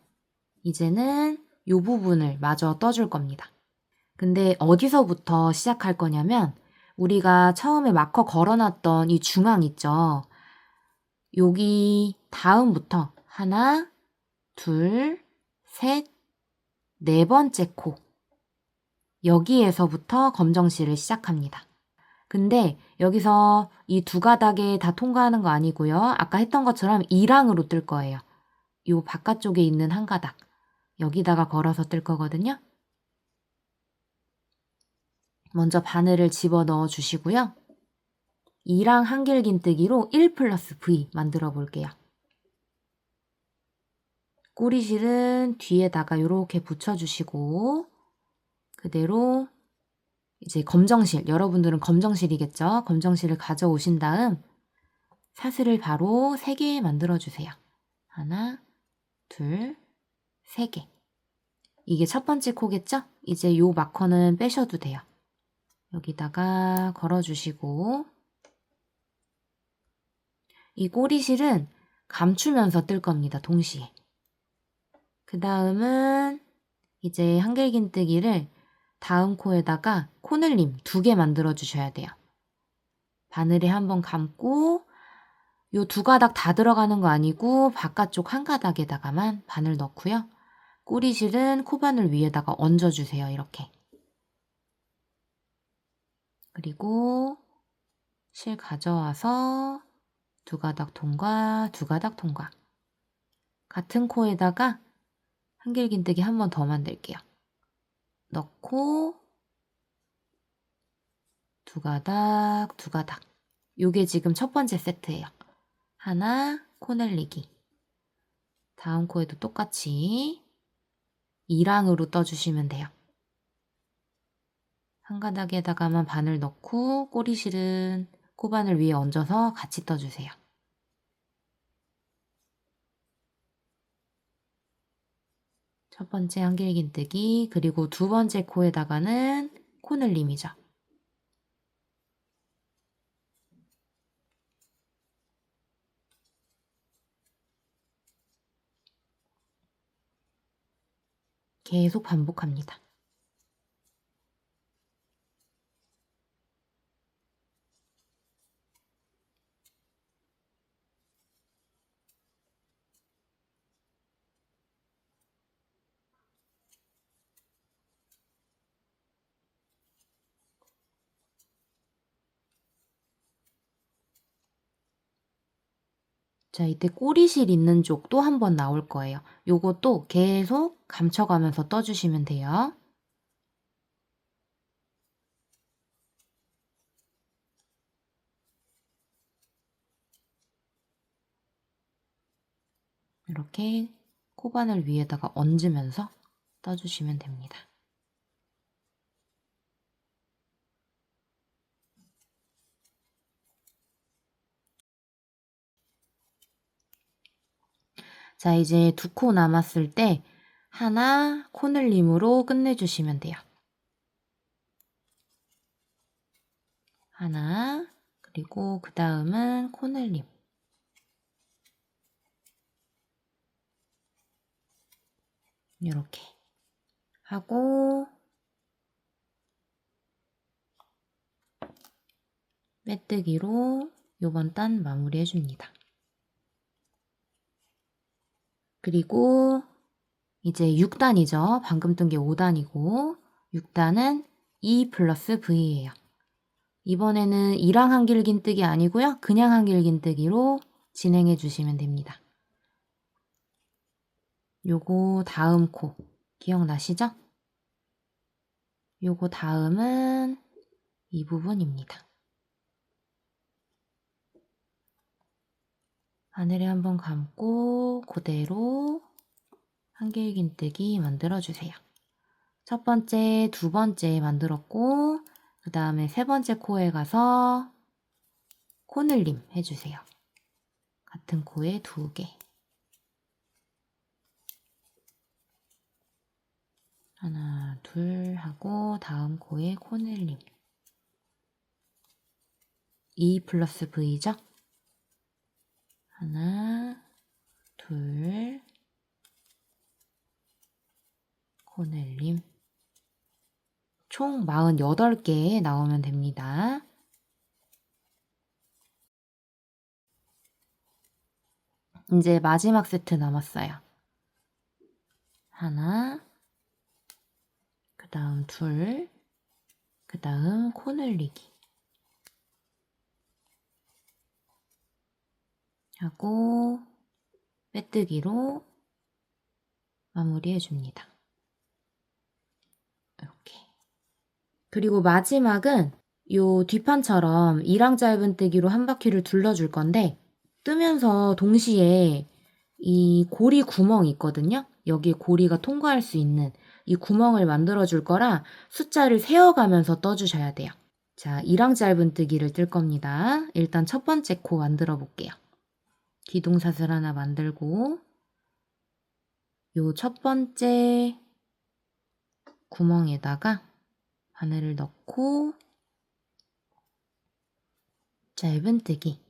이제는 이 부분을 마저 떠줄 겁니다. 근데 어디서부터 시작할 거냐면 우리가 처음에 마커 걸어놨던 이 중앙 있죠? 여기 다음부터 하나, 둘, 셋, 네 번째 코. 여기에서부터 검정실을 시작합니다. 근데 여기서 이 두 가닥에 다 통과하는 거 아니고요. 아까 했던 것처럼 2랑으로 뜰 거예요. 요 바깥쪽에 있는 한 가닥. 여기다가 걸어서 뜰 거거든요. 먼저 바늘을 집어넣어 주시고요. 2랑 한길긴뜨기로 1 플러스 V 만들어 볼게요. 꼬리실은 뒤에다가 이렇게 붙여주시고 그대로 이제 검정실, 여러분들은 검정실이겠죠? 검정실을 가져오신 다음 사슬을 바로 3개 만들어주세요. 하나, 둘, 3개. 이게 첫 번째 코겠죠? 이제 요 마커는 빼셔도 돼요. 여기다가 걸어주시고 이 꼬리실은 감추면서 뜰 겁니다. 동시에. 그 다음은 이제 한길긴뜨기를 다음 코에다가 코늘림 2개 만들어 주셔야 돼요. 바늘에 한번 감고 요 2가닥 다 들어가는 거 아니고 바깥쪽 한 가닥에다가만 바늘 넣고요. 꼬리실은 코바늘 위에다가 얹어주세요. 이렇게. 그리고 실 가져와서 2가닥 통과, 2가닥 통과. 같은 코에다가 한길긴뜨기 한 번 더 만들게요. 넣고 2가닥, 2가닥. 요게 지금 첫 번째 세트예요. 하나, 코 늘리기. 다음 코에도 똑같이 2랑으로 떠주시면 돼요. 한 가닥에다가만 바늘 넣고 꼬리실은 코바늘 위에 얹어서 같이 떠주세요. 첫 번째 한길긴뜨기, 그리고 두 번째 코에다가는 코늘림이죠. 계속 반복합니다. 자, 이때 꼬리실 있는 쪽도 한번 나올 거예요. 요것도 계속 감춰가면서 떠주시면 돼요. 이렇게 코바늘 위에다가 얹으면서 떠주시면 됩니다. 자, 이제 2코 남았을 때 하나 코늘림으로 끝내주시면 돼요. 하나, 그리고 그 다음은 코늘림. 이렇게 하고 빼뜨기로 요번 단 마무리 해줍니다. 그리고 이제 6단이죠. 방금 뜬 게 5단이고 6단은 2 플러스 V예요. 이번에는 2랑 한길긴뜨기 아니고요. 그냥 한길긴뜨기로 진행해 주시면 됩니다. 요거 다음 코 기억나시죠? 요거 다음은 이 부분입니다. 바늘에 한번 감고 그대로 한길긴뜨기 만들어주세요. 첫 번째, 두 번째 만들었고 그 다음에 세 번째 코에 가서 코늘림 해주세요. 같은 코에 2개. 하나, 둘 하고 다음 코에 코늘림. 2 플러스 V죠? 하나, 둘, 코넬림. 총 48개 나오면 됩니다. 이제 마지막 세트 남았어요. 하나, 그 다음 둘, 그 다음 코 늘리기 하고 빼뜨기로 마무리해 줍니다. 이렇게. 그리고 마지막은 요 뒷판처럼 이랑 짧은뜨기로 한 바퀴를 둘러줄 건데 뜨면서 동시에 이 고리 구멍이 있거든요. 여기에 고리가 통과할 수 있는 이 구멍을 만들어 줄 거라 숫자를 세어가면서 떠주셔야 돼요. 자, 이랑 짧은뜨기를 뜰 겁니다. 일단 첫 번째 코 만들어 볼게요. 기둥사슬 하나 만들고 요 첫 번째 구멍에다가 바늘을 넣고 짧은뜨기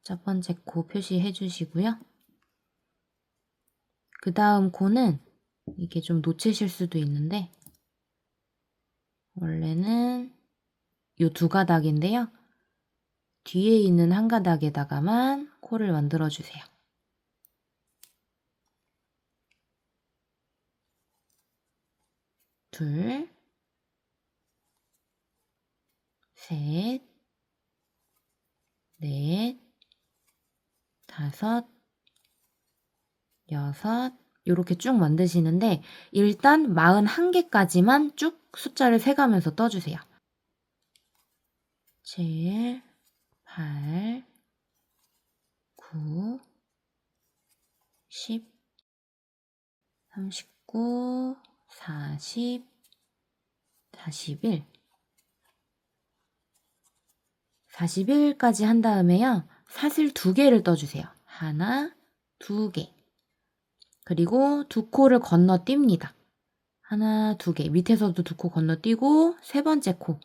첫 번째 코 표시해 주시고요. 그 다음 코는 이게 좀 놓치실 수도 있는데 원래는 요 두 가닥인데요. 뒤에 있는 한 가닥에다가만 코를 만들어 주세요. 둘, 셋, 넷, 다섯, 여섯, 이렇게 쭉 만드시는데 일단 41개까지만 쭉 숫자를 세가면서 떠주세요. 7, 8, 9, 10, 39, 40, 41. 41까지 한 다음에요. 사슬 2개를 떠주세요. 하나, 2개. 그리고 두 코를 건너뜁니다. 하나, 2개. 밑에서도 두 코 건너뛰고 세 번째 코.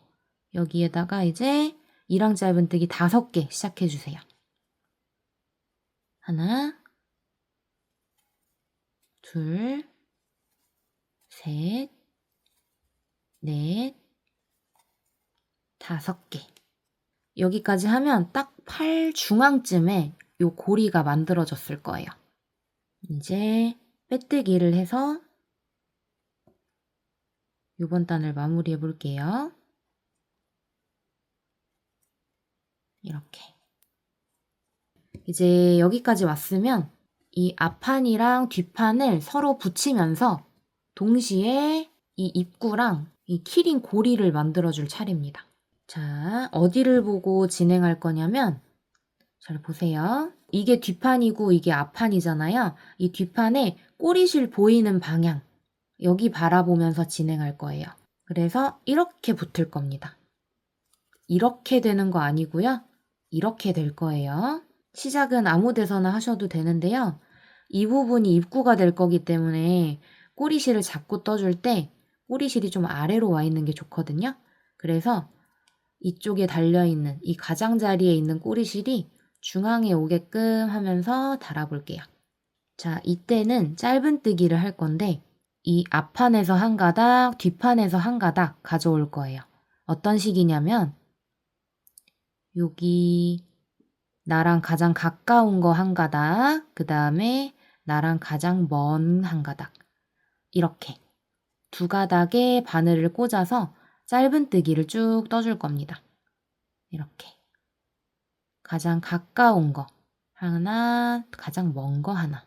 여기에다가 이제 이랑 짧은뜨기 5개 시작해 주세요. 하나, 둘, 셋, 넷, 5개. 여기까지 하면 딱 팔 중앙쯤에 요 고리가 만들어졌을 거예요. 이제 빼뜨기를 해서 요번 단을 마무리해 볼게요. 이렇게. 이제 여기까지 왔으면 이 앞판이랑 뒷판을 서로 붙이면서 동시에 이 입구랑 이 키링 고리를 만들어줄 차례입니다. 자, 어디를 보고 진행할 거냐면 잘 보세요. 이게 뒷판이고 이게 앞판이잖아요. 이 뒷판에 꼬리실 보이는 방향 여기 바라보면서 진행할 거예요. 그래서 이렇게 붙을 겁니다. 이렇게 되는 거 아니고요. 이렇게 될 거예요. 시작은 아무 데서나 하셔도 되는데요. 이 부분이 입구가 될 거기 때문에 꼬리실을 잡고 떠줄 때 꼬리실이 좀 아래로 와 있는 게 좋거든요. 그래서 이쪽에 달려있는 이 가장자리에 있는 꼬리실이 중앙에 오게끔 하면서 달아볼게요. 자, 이때는 짧은뜨기를 할 건데 이 앞판에서 한 가닥, 뒷판에서 한 가닥 가져올 거예요. 어떤 식이냐면 여기 나랑 가장 가까운 거 한 가닥, 그 다음에 나랑 가장 먼 한 가닥 이렇게 두 가닥에 바늘을 꽂아서 짧은뜨기를 쭉 떠줄 겁니다. 이렇게 가장 가까운 거 하나, 가장 먼 거 하나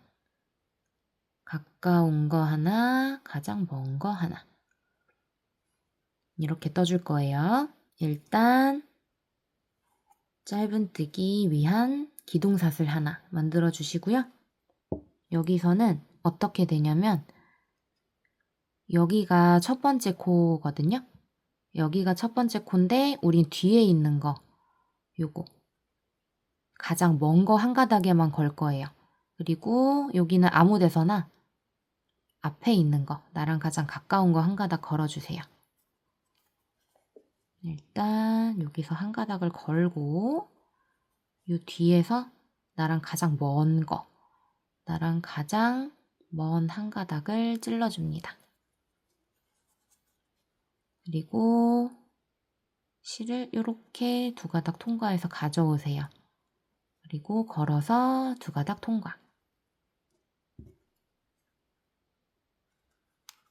가까운 거 하나, 가장 먼 거 하나 이렇게 떠줄 거예요. 일단 짧은뜨기 위한 기둥사슬 하나 만들어 주시고요. 여기서는 어떻게 되냐면 여기가 첫 번째 코거든요. 여기가 첫 번째 코인데 우린 뒤에 있는 거 요거 가장 먼 거 한 가닥에만 걸 거예요. 그리고 여기는 아무 데서나 앞에 있는 거 나랑 가장 가까운 거 한 가닥 걸어주세요. 일단 여기서 한 가닥을 걸고 요 뒤에서 나랑 가장 먼 거 나랑 가장 먼 한 가닥을 찔러줍니다. 그리고 실을 이렇게 두 가닥 통과해서 가져오세요. 그리고 걸어서 두 가닥 통과.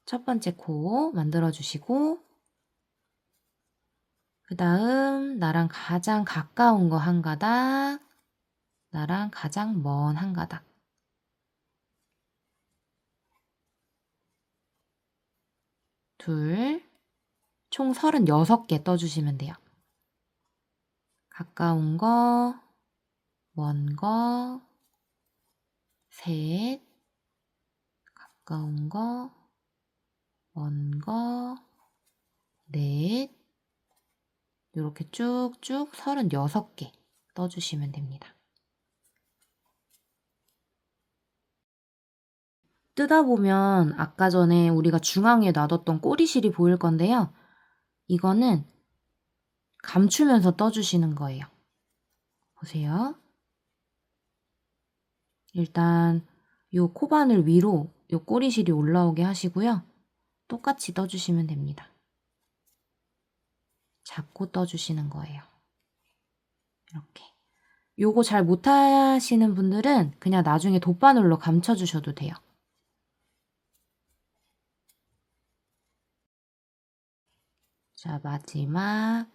첫 번째 코 만들어주시고 그 다음 나랑 가장 가까운 거 한 가닥, 나랑 가장 먼 한 가닥. 둘, 총 36개 떠주시면 돼요. 가까운 거, 먼 거, 셋, 가까운 거, 먼 거, 넷, 이렇게 쭉쭉 36개 떠주시면 됩니다. 뜨다 보면 아까 전에 우리가 중앙에 놔뒀던 꼬리실이 보일 건데요. 이거는 감추면서 떠주시는 거예요. 보세요. 일단 요 코바늘 위로 요 꼬리실이 올라오게 하시고요. 똑같이 떠주시면 됩니다. 잡고 떠주시는 거예요. 이렇게. 요거 잘 못하시는 분들은 그냥 나중에 돗바늘로 감춰주셔도 돼요. 자, 마지막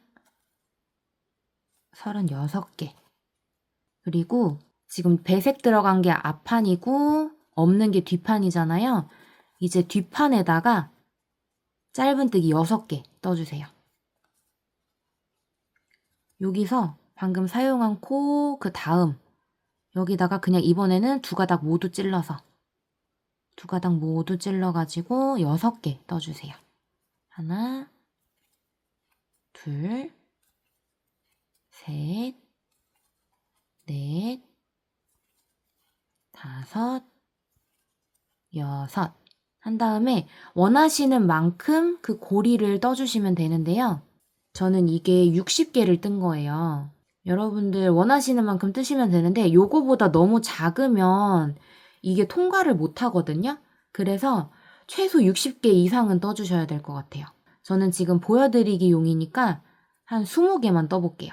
36개. 그리고 지금 배색 들어간 게 앞판이고 없는 게 뒷판이잖아요. 이제 뒷판에다가 짧은뜨기 6개 떠주세요. 여기서 방금 사용한 코 그 다음 여기다가 그냥 이번에는 두 가닥 모두 찔러서 두 가닥 모두 찔러가지고 6개 떠주세요. 하나, 둘, 셋, 넷, 다섯, 여섯 한 다음에 원하시는 만큼 그 고리를 떠주시면 되는데요. 저는 이게 60개를 뜬 거예요. 여러분들 원하시는 만큼 뜨시면 되는데 요거보다 너무 작으면 이게 통과를 못 하거든요. 그래서 최소 60개 이상은 떠주셔야 될 것 같아요. 저는 지금 보여드리기 용이니까 한 20개만 떠볼게요.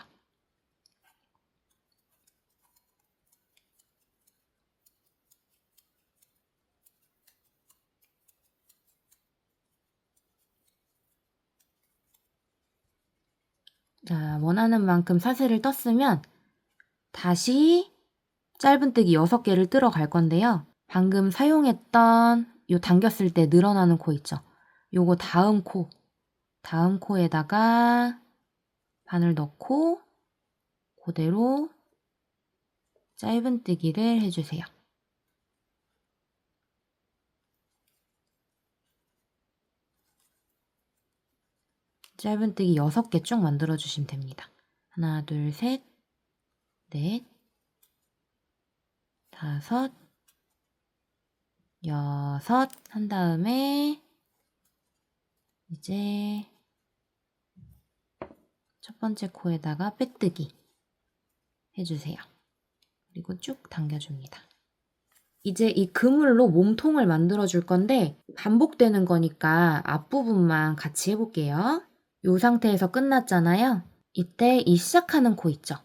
자, 원하는 만큼 사슬을 떴으면 다시 짧은뜨기 6개를 뜨러 갈 건데요. 방금 사용했던 요 당겼을 때 늘어나는 코 있죠? 요거 다음 코에다가 바늘 넣고 그대로 짧은뜨기를 해주세요. 짧은뜨기 6개 쭉 만들어주시면 됩니다. 하나, 둘, 셋, 넷, 다섯, 여섯 한 다음에 이제 첫 번째 코에다가 빼뜨기 해주세요. 그리고 쭉 당겨줍니다. 이제 이 그물로 몸통을 만들어 줄 건데 반복되는 거니까 앞부분만 같이 해볼게요. 이 상태에서 끝났잖아요. 이때 이 시작하는 코 있죠?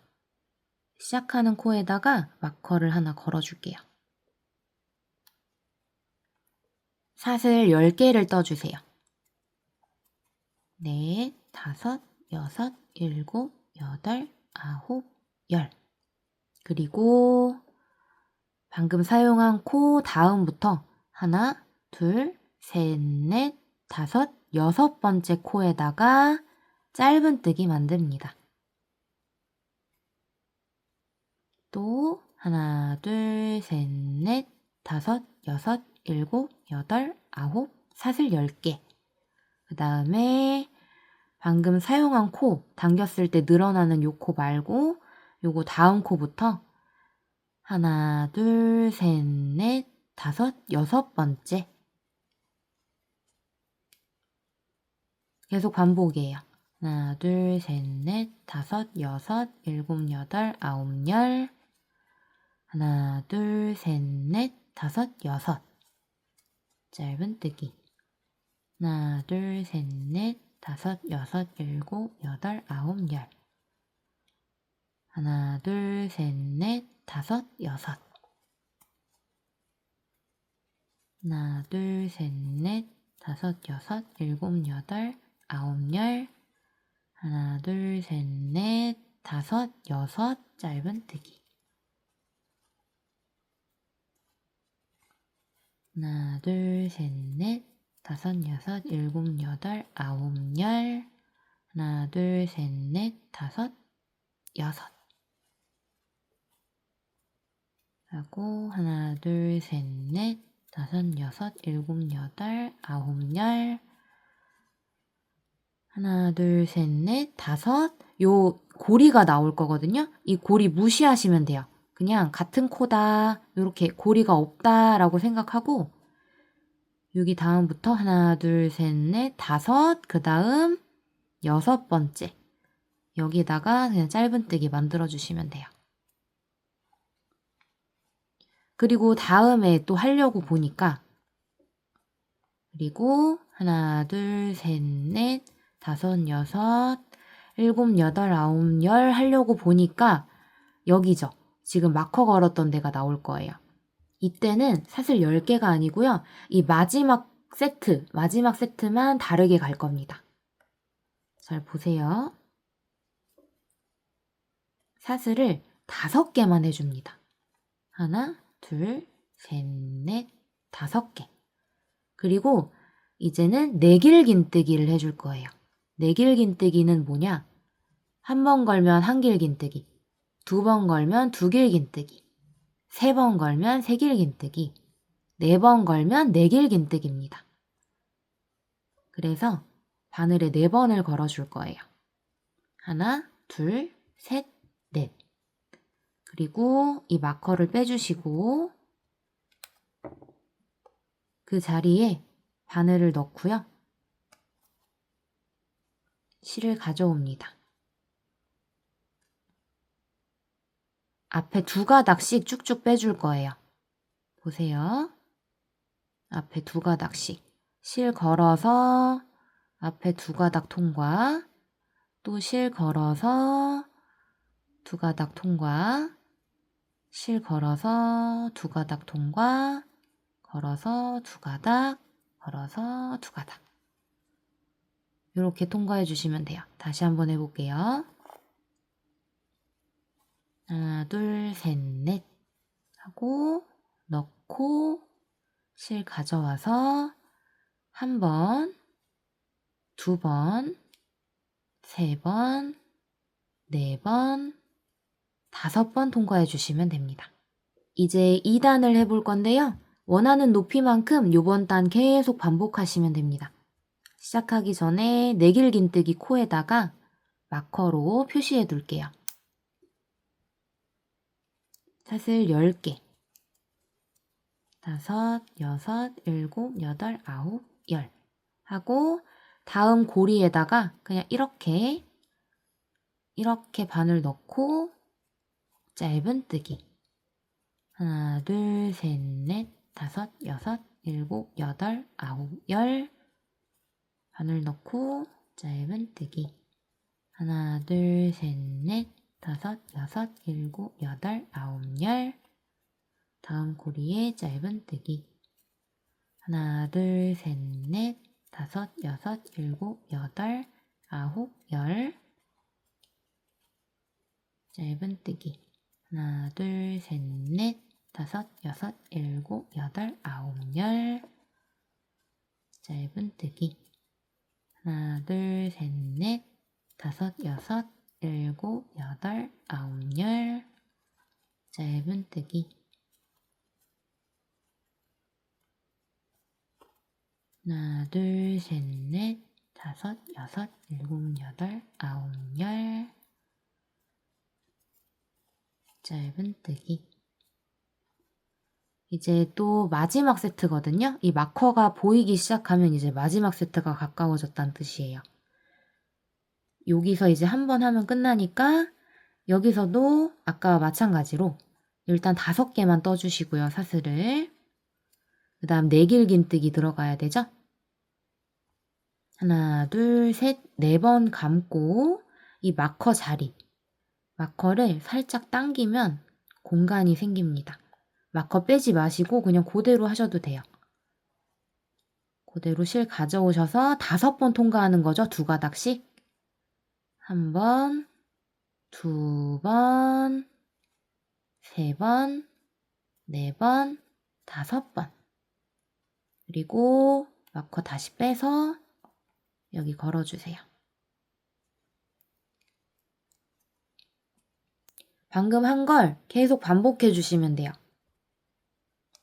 시작하는 코에다가 마커를 하나 걸어줄게요. 사슬 10개를 떠주세요. 넷, 다섯, 여섯, 일곱, 여덟, 아홉, 열. 그리고 방금 사용한 코 다음부터 하나, 둘, 셋, 넷, 다섯, 6번째 코에다가 짧은뜨기 만듭니다. 또 하나, 둘, 셋, 넷, 다섯, 여섯, 일곱, 여덟, 아홉, 사슬 10개. 그 다음에 방금 사용한 코, 당겼을 때 늘어나는 요 코 말고 요거 다음 코부터 하나, 둘, 셋, 넷, 다섯, 6번째. 계속 반복이에요. 하나, 둘, 셋, 넷, 다섯, 여섯, 일곱, 여덟, 아홉, 열. 하나, 둘, 셋, 넷, 다섯, 여섯. 짧은뜨기. 하나, 둘, 셋, 넷, 다섯, 여섯, 일곱, 여덟, 아홉, 열. 하나, 둘, 셋, 넷, 다섯, 여섯. 하나, 둘, 셋, 넷, 다섯, 여섯, 일곱, 여덟, 아홉, 열. 하나, 둘, 셋, 넷, 다섯, 여섯. 짧은뜨기. 하나, 둘, 셋, 넷, 다섯, 여섯, 일곱, 여덟, 아홉, 열. 하나, 둘, 셋, 넷, 다섯, 여섯. 하고 하나, 둘, 셋, 넷, 다섯, 여섯, 일곱, 여덟, 아홉, 열. 하나, 둘, 셋, 넷, 다섯. 요 고리가 나올 거거든요. 이 고리 무시하시면 돼요. 그냥 같은 코다. 요렇게 고리가 없다라고 생각하고 여기 다음부터 하나, 둘, 셋, 넷, 다섯. 그 다음 여섯 번째. 여기다가 그냥 짧은뜨기 만들어 주시면 돼요. 그리고 다음에 또 하려고 보니까 그리고 하나, 둘, 셋, 넷, 다섯, 여섯, 일곱, 여덟, 아홉, 열 하려고 보니까 여기죠. 지금 마커 걸었던 데가 나올 거예요. 이때는 사실 10개가 아니고요. 이 마지막 세트만 다르게 갈 겁니다. 잘 보세요. 사슬을 5개만 해줍니다. 하나, 둘, 셋, 넷, 5개. 그리고 이제는 내길긴뜨기를 해줄 거예요. 내길긴뜨기는 뭐냐? 한 번 걸면 한길긴뜨기, 2번 걸면 두길긴뜨기, 3번 걸면 세길긴뜨기, 4번 걸면 네길긴뜨기입니다. 그래서 바늘에 4번을 걸어줄 거예요. 하나, 둘, 셋, 넷. 그리고 이 마커를 빼주시고 그 자리에 바늘을 넣고요. 실을 가져옵니다. 앞에 2가닥씩 쭉쭉 빼줄 거예요. 보세요. 앞에 2가닥씩. 실 걸어서 앞에 2가닥 통과. 또 실 걸어서 2가닥 통과. 실 걸어서 2가닥 통과. 걸어서 2가닥. 걸어서 2가닥. 이렇게 통과해 주시면 돼요. 다시 한번 해볼게요. 하나, 둘, 셋, 넷 하고 넣고 실 가져와서 1번, 2번, 3번, 4번, 5번 통과해 주시면 됩니다. 이제 2단을 해볼 건데요. 원하는 높이만큼 요번 단 계속 반복하시면 됩니다. 시작하기 전에 내길긴뜨기 코에다가 마커로 표시해 둘게요. 사슬 10개. 5, 6, 7, 8, 9, 10 하고 다음 고리에다가 그냥 이렇게 바늘 넣고 짧은뜨기. 하나, 둘, 셋, 넷, 5, 6, 7, 8, 9, 10 바늘 넣고 짧은뜨기. 하나, 둘, 셋, 넷, 5, 6, 7, 8, 9, 10 다음 고리에 짧은뜨기. 하나, 둘, 셋, 넷, 5, 6, 7, 8, 9, 10 짧은뜨기. 하나, 둘, 셋, 넷, 5, 6, 7, 8, 9, 10 짧은뜨기. 하나, 둘, 셋, 넷, 5, 6, 7, 8, 9, 10 짧은뜨기. 하나, 둘, 셋, 넷, 5, 6, 7, 8, 9, 10 짧은뜨기. 이제 또 마지막 세트거든요. 이 마커가 보이기 시작하면 이제 마지막 세트가 가까워졌다는 뜻이에요. 여기서 이제 한 번 하면 끝나니까 여기서도 아까와 마찬가지로 일단 5개만 떠주시고요. 사슬을. 그 다음 내길긴뜨기 들어가야 되죠? 하나, 둘, 셋, 4번 감고 이 마커 자리, 마커를 살짝 당기면 공간이 생깁니다. 마커 빼지 마시고 그냥 그대로 하셔도 돼요. 그대로 실 가져오셔서 5번 통과하는 거죠. 2가닥씩. 1번, 2번, 3번, 4번, 5번. 그리고 마커 다시 빼서 여기 걸어주세요. 방금 한 걸 계속 반복해 주시면 돼요.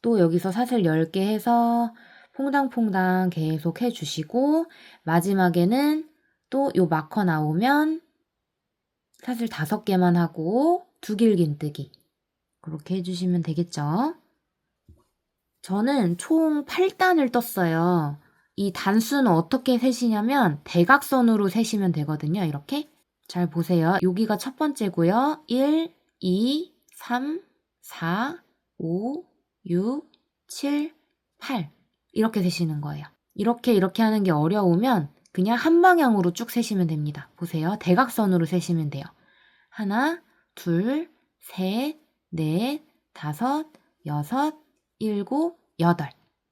또 여기서 사슬 10개 해서 퐁당퐁당 계속 해주시고 마지막에는 또 요 마커 나오면 사슬 5개만 하고 2길긴뜨기 그렇게 해주시면 되겠죠. 저는 총 8단을 떴어요. 이 단수는 어떻게 세시냐면 대각선으로 세시면 되거든요. 이렇게 잘 보세요. 여기가 첫 번째고요. 1, 2, 3, 4, 5, 6, 7, 8 이렇게 세시는 거예요. 이렇게 하는 게 어려우면 그냥 한 방향으로 쭉 세시면 됩니다. 보세요. 대각선으로 세시면 돼요. 하나, 둘, 셋, 넷, 다섯, 여섯, 일곱, 여덟.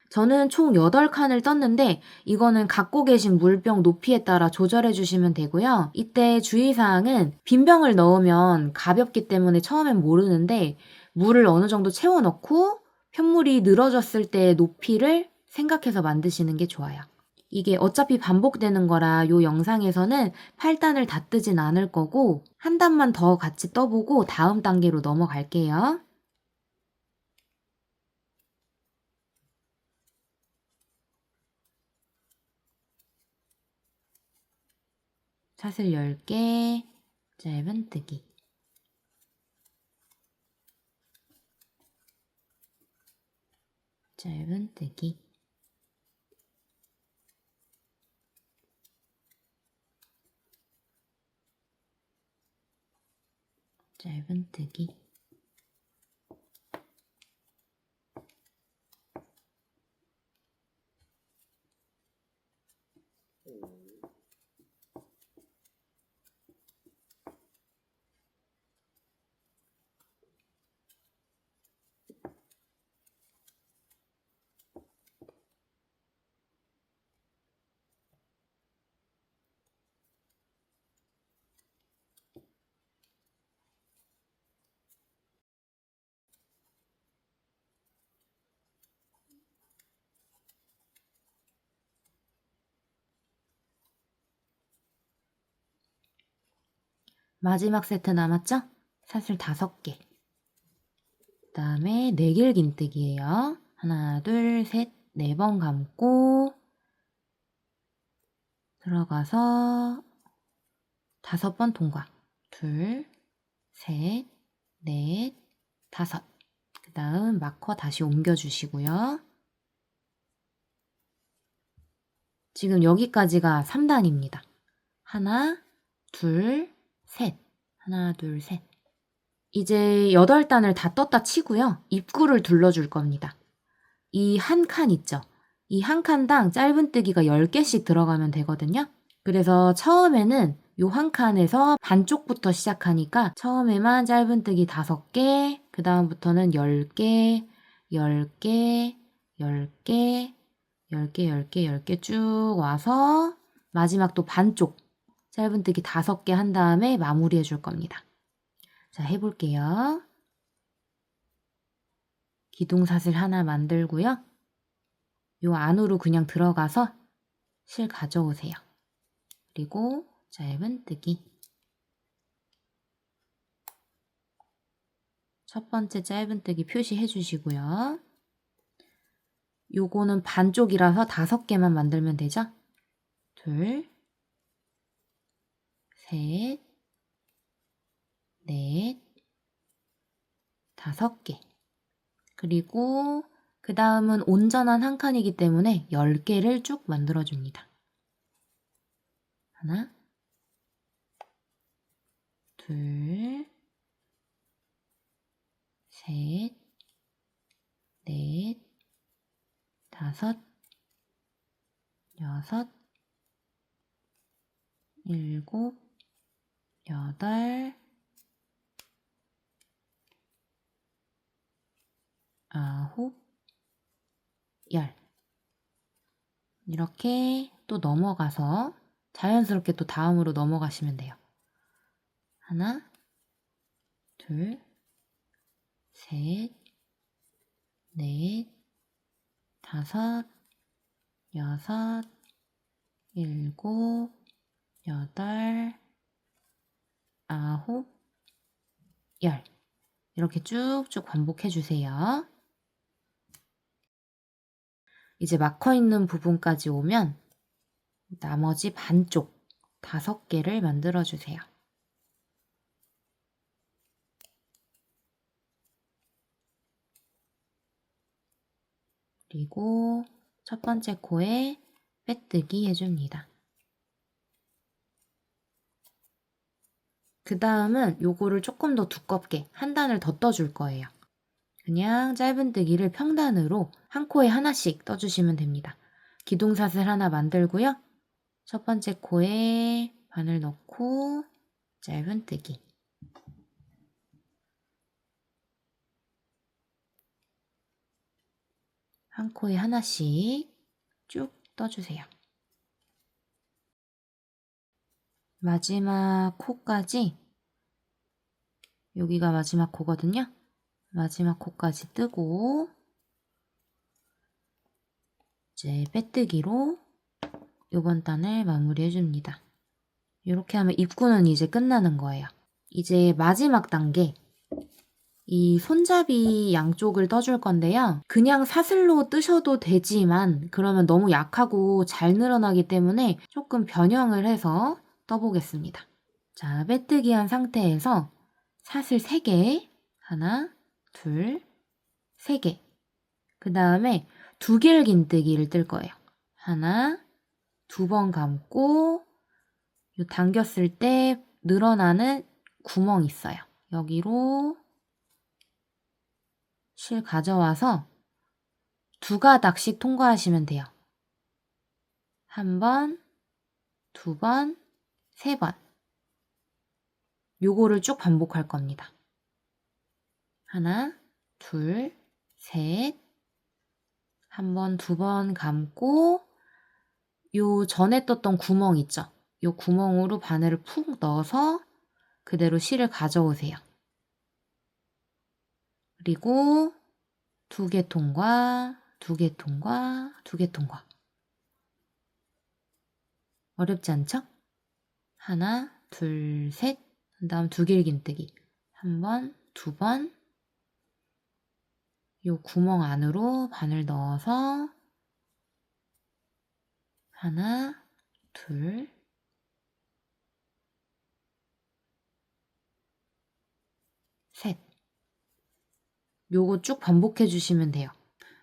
저는 총 8칸을 떴는데 이거는 갖고 계신 물병 높이에 따라 조절해 주시면 되고요. 이때 주의사항은 빈 병을 넣으면 가볍기 때문에 처음엔 모르는데 물을 어느 정도 채워 넣고 편물이 늘어졌을 때 높이를 생각해서 만드시는 게 좋아요. 이게 어차피 반복되는 거라 요 영상에서는 8단을 다 뜨진 않을 거고 한 단만 더 같이 떠보고 다음 단계로 넘어갈게요. 사슬 10개, 짧은뜨기. 짧은뜨기. 짧은뜨기. 마지막 세트 남았죠? 사슬 5개. 그 다음에 내길긴뜨기예요. 하나, 둘, 셋, 4번 감고 들어가서 5번 통과. 둘, 셋, 넷, 5. 그 다음 마커 다시 옮겨주시고요. 지금 여기까지가 3단입니다. 하나, 둘, 셋. 하나, 둘, 셋. 이제 8단을 다 떴다 치고요. 입구를 둘러줄 겁니다. 이 한 칸 있죠? 이 한 칸당 짧은뜨기가 10개씩 들어가면 되거든요. 그래서 처음에는 요 한 칸에서 반쪽부터 시작하니까 처음에만 짧은뜨기 5개, 그 다음부터는 10개, 10개, 10개, 10개, 10개, 10개 쭉 와서 마지막 또 반쪽 짧은뜨기 5개 한 다음에 마무리해 줄 겁니다. 자, 해볼게요. 기둥사슬 하나 만들고요. 요 안으로 그냥 들어가서 실 가져오세요. 그리고 짧은뜨기. 첫 번째 짧은뜨기 표시해 주시고요. 요거는 반쪽이라서 5개만 만들면 되죠? 둘, 셋, 넷, 5개. 그리고 그 다음은 온전한 한 칸이기 때문에 10개를 쭉 만들어줍니다. 하나, 둘, 셋, 넷, 5, 6, 7, 8, 9, 10. 이렇게 또 넘어가서 자연스럽게 또 다음으로 넘어가시면 돼요. 하나, 둘, 셋, 넷, 5, 6, 7, 8, 9, 10. 이렇게 쭉쭉 반복해 주세요. 이제 마커 있는 부분까지 오면 나머지 반쪽 5개를 만들어 주세요. 그리고 첫 번째 코에 빼뜨기 해줍니다. 그 다음은 요거를 조금 더 두껍게 한 단을 더 떠줄 거예요. 그냥 짧은뜨기를 평단으로 한 코에 하나씩 떠주시면 됩니다. 기둥사슬 하나 만들고요. 첫 번째 코에 바늘 넣고 짧은뜨기. 한 코에 하나씩 쭉 떠주세요. 마지막 코까지, 여기가 마지막 코거든요. 마지막 코까지 뜨고 이제 빼뜨기로 이번 단을 마무리해 줍니다. 이렇게 하면 입구는 이제 끝나는 거예요. 이제 마지막 단계, 이 손잡이 양쪽을 떠줄 건데요. 그냥 사슬로 뜨셔도 되지만 그러면 너무 약하고 잘 늘어나기 때문에 조금 변형을 해서 떠보겠습니다. 자, 빼뜨기 한 상태에서 사슬 3개, 하나, 둘, 3개. 그 다음에 2개를 긴뜨기를 뜰 거예요. 하나, 2번 감고 요 당겼을 때 늘어나는 구멍 있어요. 여기로 실 가져와서 2가닥씩 통과하시면 돼요. 1번, 2번, 3번. 요거를 쭉 반복할 겁니다. 하나, 둘, 셋. 1번, 2번 감고 요 전에 떴던 구멍 있죠? 요 구멍으로 바늘을 푹 넣어서 그대로 실을 가져오세요. 그리고 2개 통과, 2개 통과, 2개 통과. 어렵지 않죠? 하나, 둘, 셋. 그 다음 2개 긴뜨기. 1번, 2번. 요 구멍 안으로 바늘 넣어서 하나, 둘, 셋. 요거 쭉 반복해 주시면 돼요.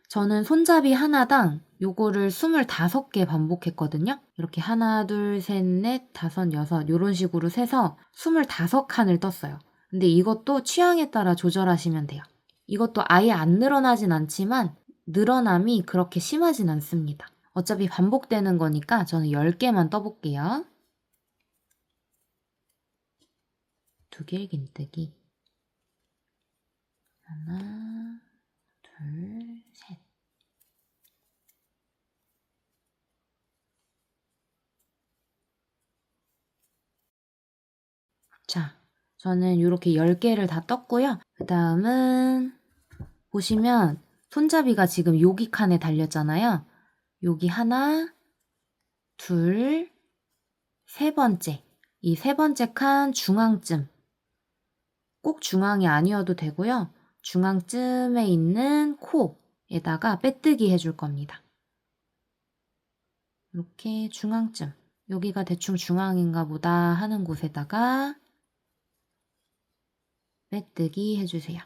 저는 손잡이 하나당 요거를 25개 반복했거든요. 이렇게 하나, 둘, 셋, 넷, 다섯, 여섯 요런 식으로 세서 25칸을 떴어요. 근데 이것도 취향에 따라 조절하시면 돼요. 이것도 아예 안 늘어나진 않지만 늘어남이 그렇게 심하진 않습니다. 어차피 반복되는 거니까 저는 10개만 떠볼게요. 2개 긴뜨기. 하나, 둘, 셋. 자, 저는 이렇게 10개를 다 떴고요. 그 다음은 보시면 손잡이가 지금 여기 칸에 달렸잖아요. 여기 하나, 둘, 세 번째. 이 세 번째 칸 중앙쯤. 꼭 중앙이 아니어도 되고요. 중앙쯤에 있는 코에다가 빼뜨기 해줄 겁니다. 이렇게 중앙쯤. 여기가 대충 중앙인가 보다 하는 곳에다가 빼뜨기 해주세요.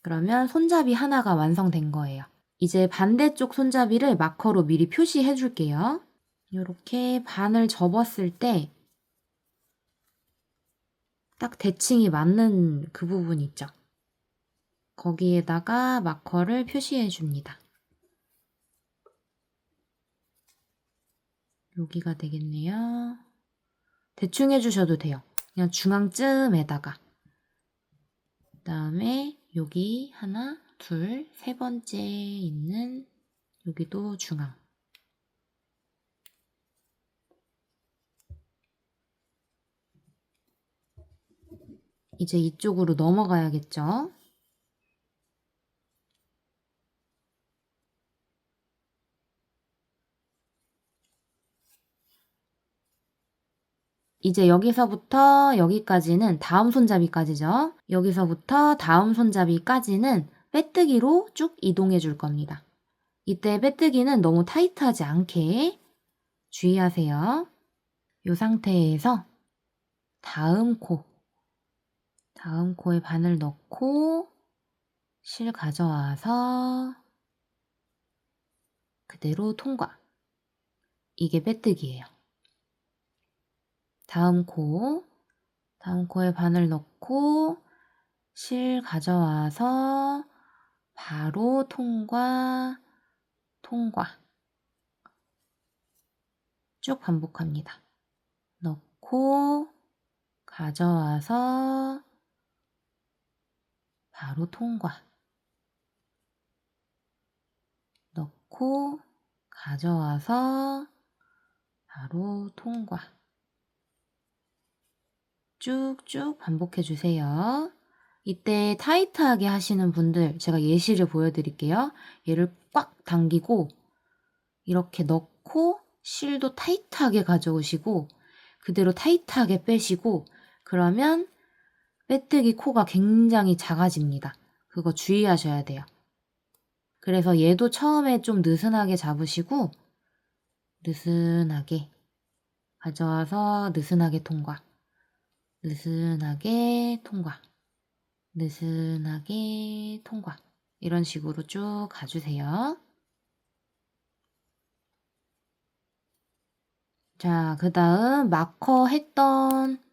그러면 손잡이 하나가 완성된 거예요. 이제 반대쪽 손잡이를 마커로 미리 표시해 줄게요. 이렇게 반을 접었을 때 딱 대칭이 맞는 그 부분 있죠? 거기에다가 마커를 표시해 줍니다. 여기가 되겠네요. 대충 해주셔도 돼요. 그냥 중앙쯤에다가. 그 다음에 여기 하나, 둘, 세 번째 있는 여기도 중앙. 이제 이쪽으로 넘어가야겠죠? 이제 여기서부터 여기까지는 다음 손잡이까지죠. 여기서부터 다음 손잡이까지는 빼뜨기로 쭉 이동해 줄 겁니다. 이때 빼뜨기는 너무 타이트하지 않게 주의하세요. 이 상태에서 다음 코에 바늘 넣고 실 가져와서 그대로 통과. 이게 빼뜨기예요. 다음 코에 바늘 넣고 실 가져와서 바로 통과. 쭉 반복합니다. 넣고 가져와서 바로 통과. 넣고 가져와서 바로 통과. 쭉쭉 반복해 주세요. 이때 타이트하게 하시는 분들 제가 예시를 보여드릴게요. 얘를 꽉 당기고 이렇게 넣고 실도 타이트하게 가져오시고 그대로 타이트하게 빼시고 그러면 빼뜨기 코가 굉장히 작아집니다. 그거 주의하셔야 돼요. 그래서 얘도 처음에 좀 느슨하게 잡으시고 느슨하게 가져와서 느슨하게 통과. 느슨하게 통과. 느슨하게 통과. 이런 식으로 쭉 가주세요. 자, 그 다음 마커 했던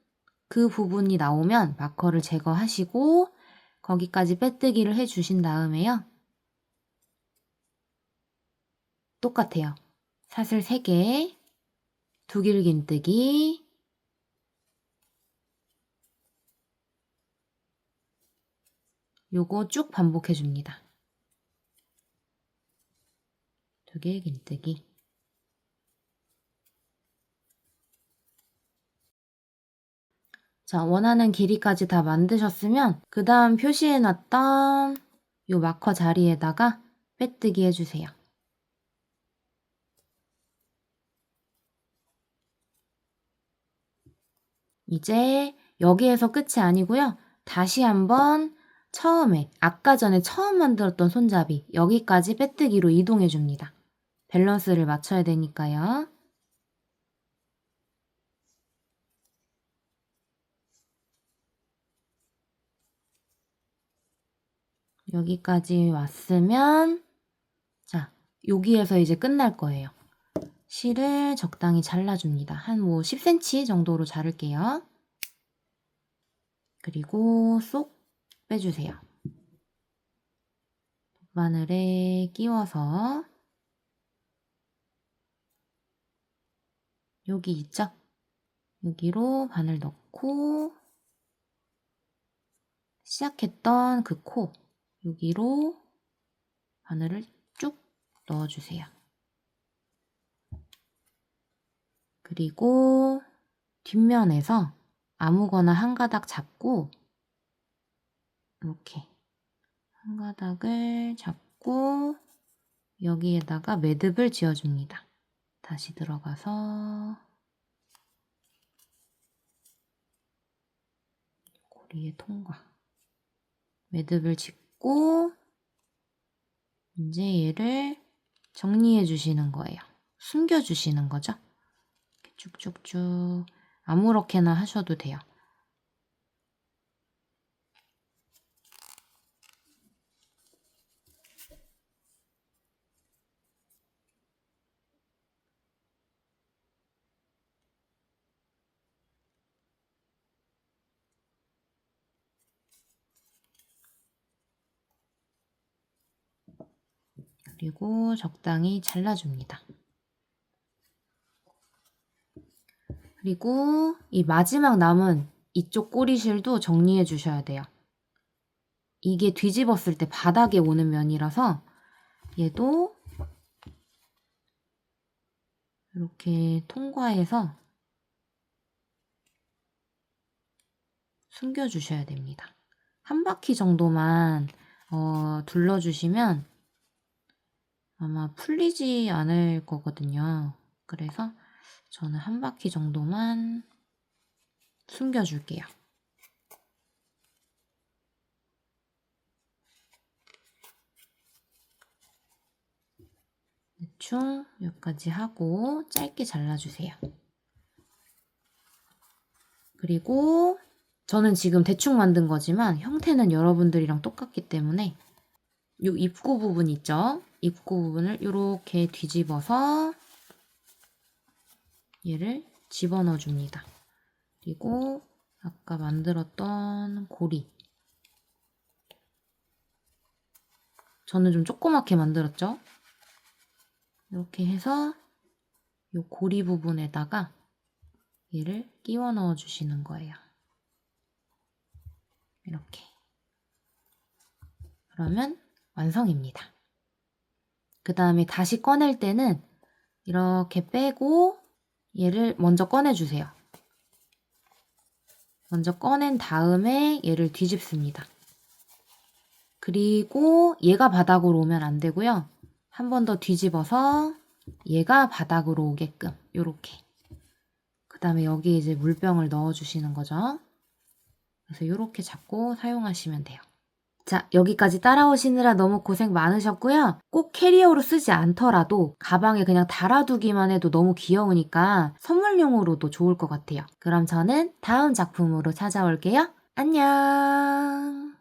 그 부분이 나오면 마커를 제거하시고 거기까지 빼뜨기를 해주신 다음에요. 똑같아요. 사슬 3개, 두길긴뜨기, 요거 쭉 반복해줍니다. 두길긴뜨기. 자, 원하는 길이까지 다 만드셨으면 그 다음 표시해놨던 요 마커 자리에다가 빼뜨기 해주세요. 이제 여기에서 끝이 아니고요. 다시 한번 아까 전에 처음 만들었던 손잡이 여기까지 빼뜨기로 이동해 줍니다. 밸런스를 맞춰야 되니까요. 여기까지 왔으면 자, 여기에서 이제 끝날 거예요. 실을 적당히 잘라줍니다. 한 뭐 10cm 정도로 자를게요. 그리고 쏙 빼주세요. 바늘에 끼워서 여기 있죠? 여기로 바늘 넣고 시작했던 그 코 여기로 바늘을 쭉 넣어주세요. 그리고 뒷면에서 아무거나 한 가닥 잡고 이렇게 한 가닥을 잡고 여기에다가 매듭을 지어줍니다. 다시 들어가서 고리에 통과. 매듭을 짓고 이제 얘를 정리해 주시는 거예요. 숨겨 주시는 거죠. 이렇게 쭉쭉쭉 아무렇게나 하셔도 돼요. 그리고 적당히 잘라줍니다. 그리고 이 마지막 남은 이쪽 꼬리실도 정리해 주셔야 돼요. 이게 뒤집었을 때 바닥에 오는 면이라서 얘도 이렇게 통과해서 숨겨주셔야 됩니다. 한 바퀴 정도만 둘러주시면 아마 풀리지 않을 거거든요. 그래서 저는 한 바퀴 정도만 숨겨줄게요. 대충 여기까지 하고 짧게 잘라주세요. 그리고 저는 지금 대충 만든 거지만 형태는 여러분들이랑 똑같기 때문에 이 입구 부분 있죠? 입구 부분을 이렇게 뒤집어서 얘를 집어넣어 줍니다. 그리고 아까 만들었던 고리, 저는 좀 조그맣게 만들었죠? 이렇게 해서 이 고리 부분에다가 얘를 끼워 넣어 주시는 거예요. 이렇게. 그러면 완성입니다. 그 다음에 다시 꺼낼 때는 이렇게 빼고 얘를 먼저 꺼내주세요. 먼저 꺼낸 다음에 얘를 뒤집습니다. 그리고 얘가 바닥으로 오면 안 되고요. 한 번 더 뒤집어서 얘가 바닥으로 오게끔 이렇게. 그 다음에 여기 이제 물병을 넣어주시는 거죠. 그래서 이렇게 잡고 사용하시면 돼요. 자, 여기까지 따라오시느라 너무 고생 많으셨고요. 꼭 캐리어로 쓰지 않더라도 가방에 그냥 달아두기만 해도 너무 귀여우니까 선물용으로도 좋을 것 같아요. 그럼 저는 다음 작품으로 찾아올게요. 안녕!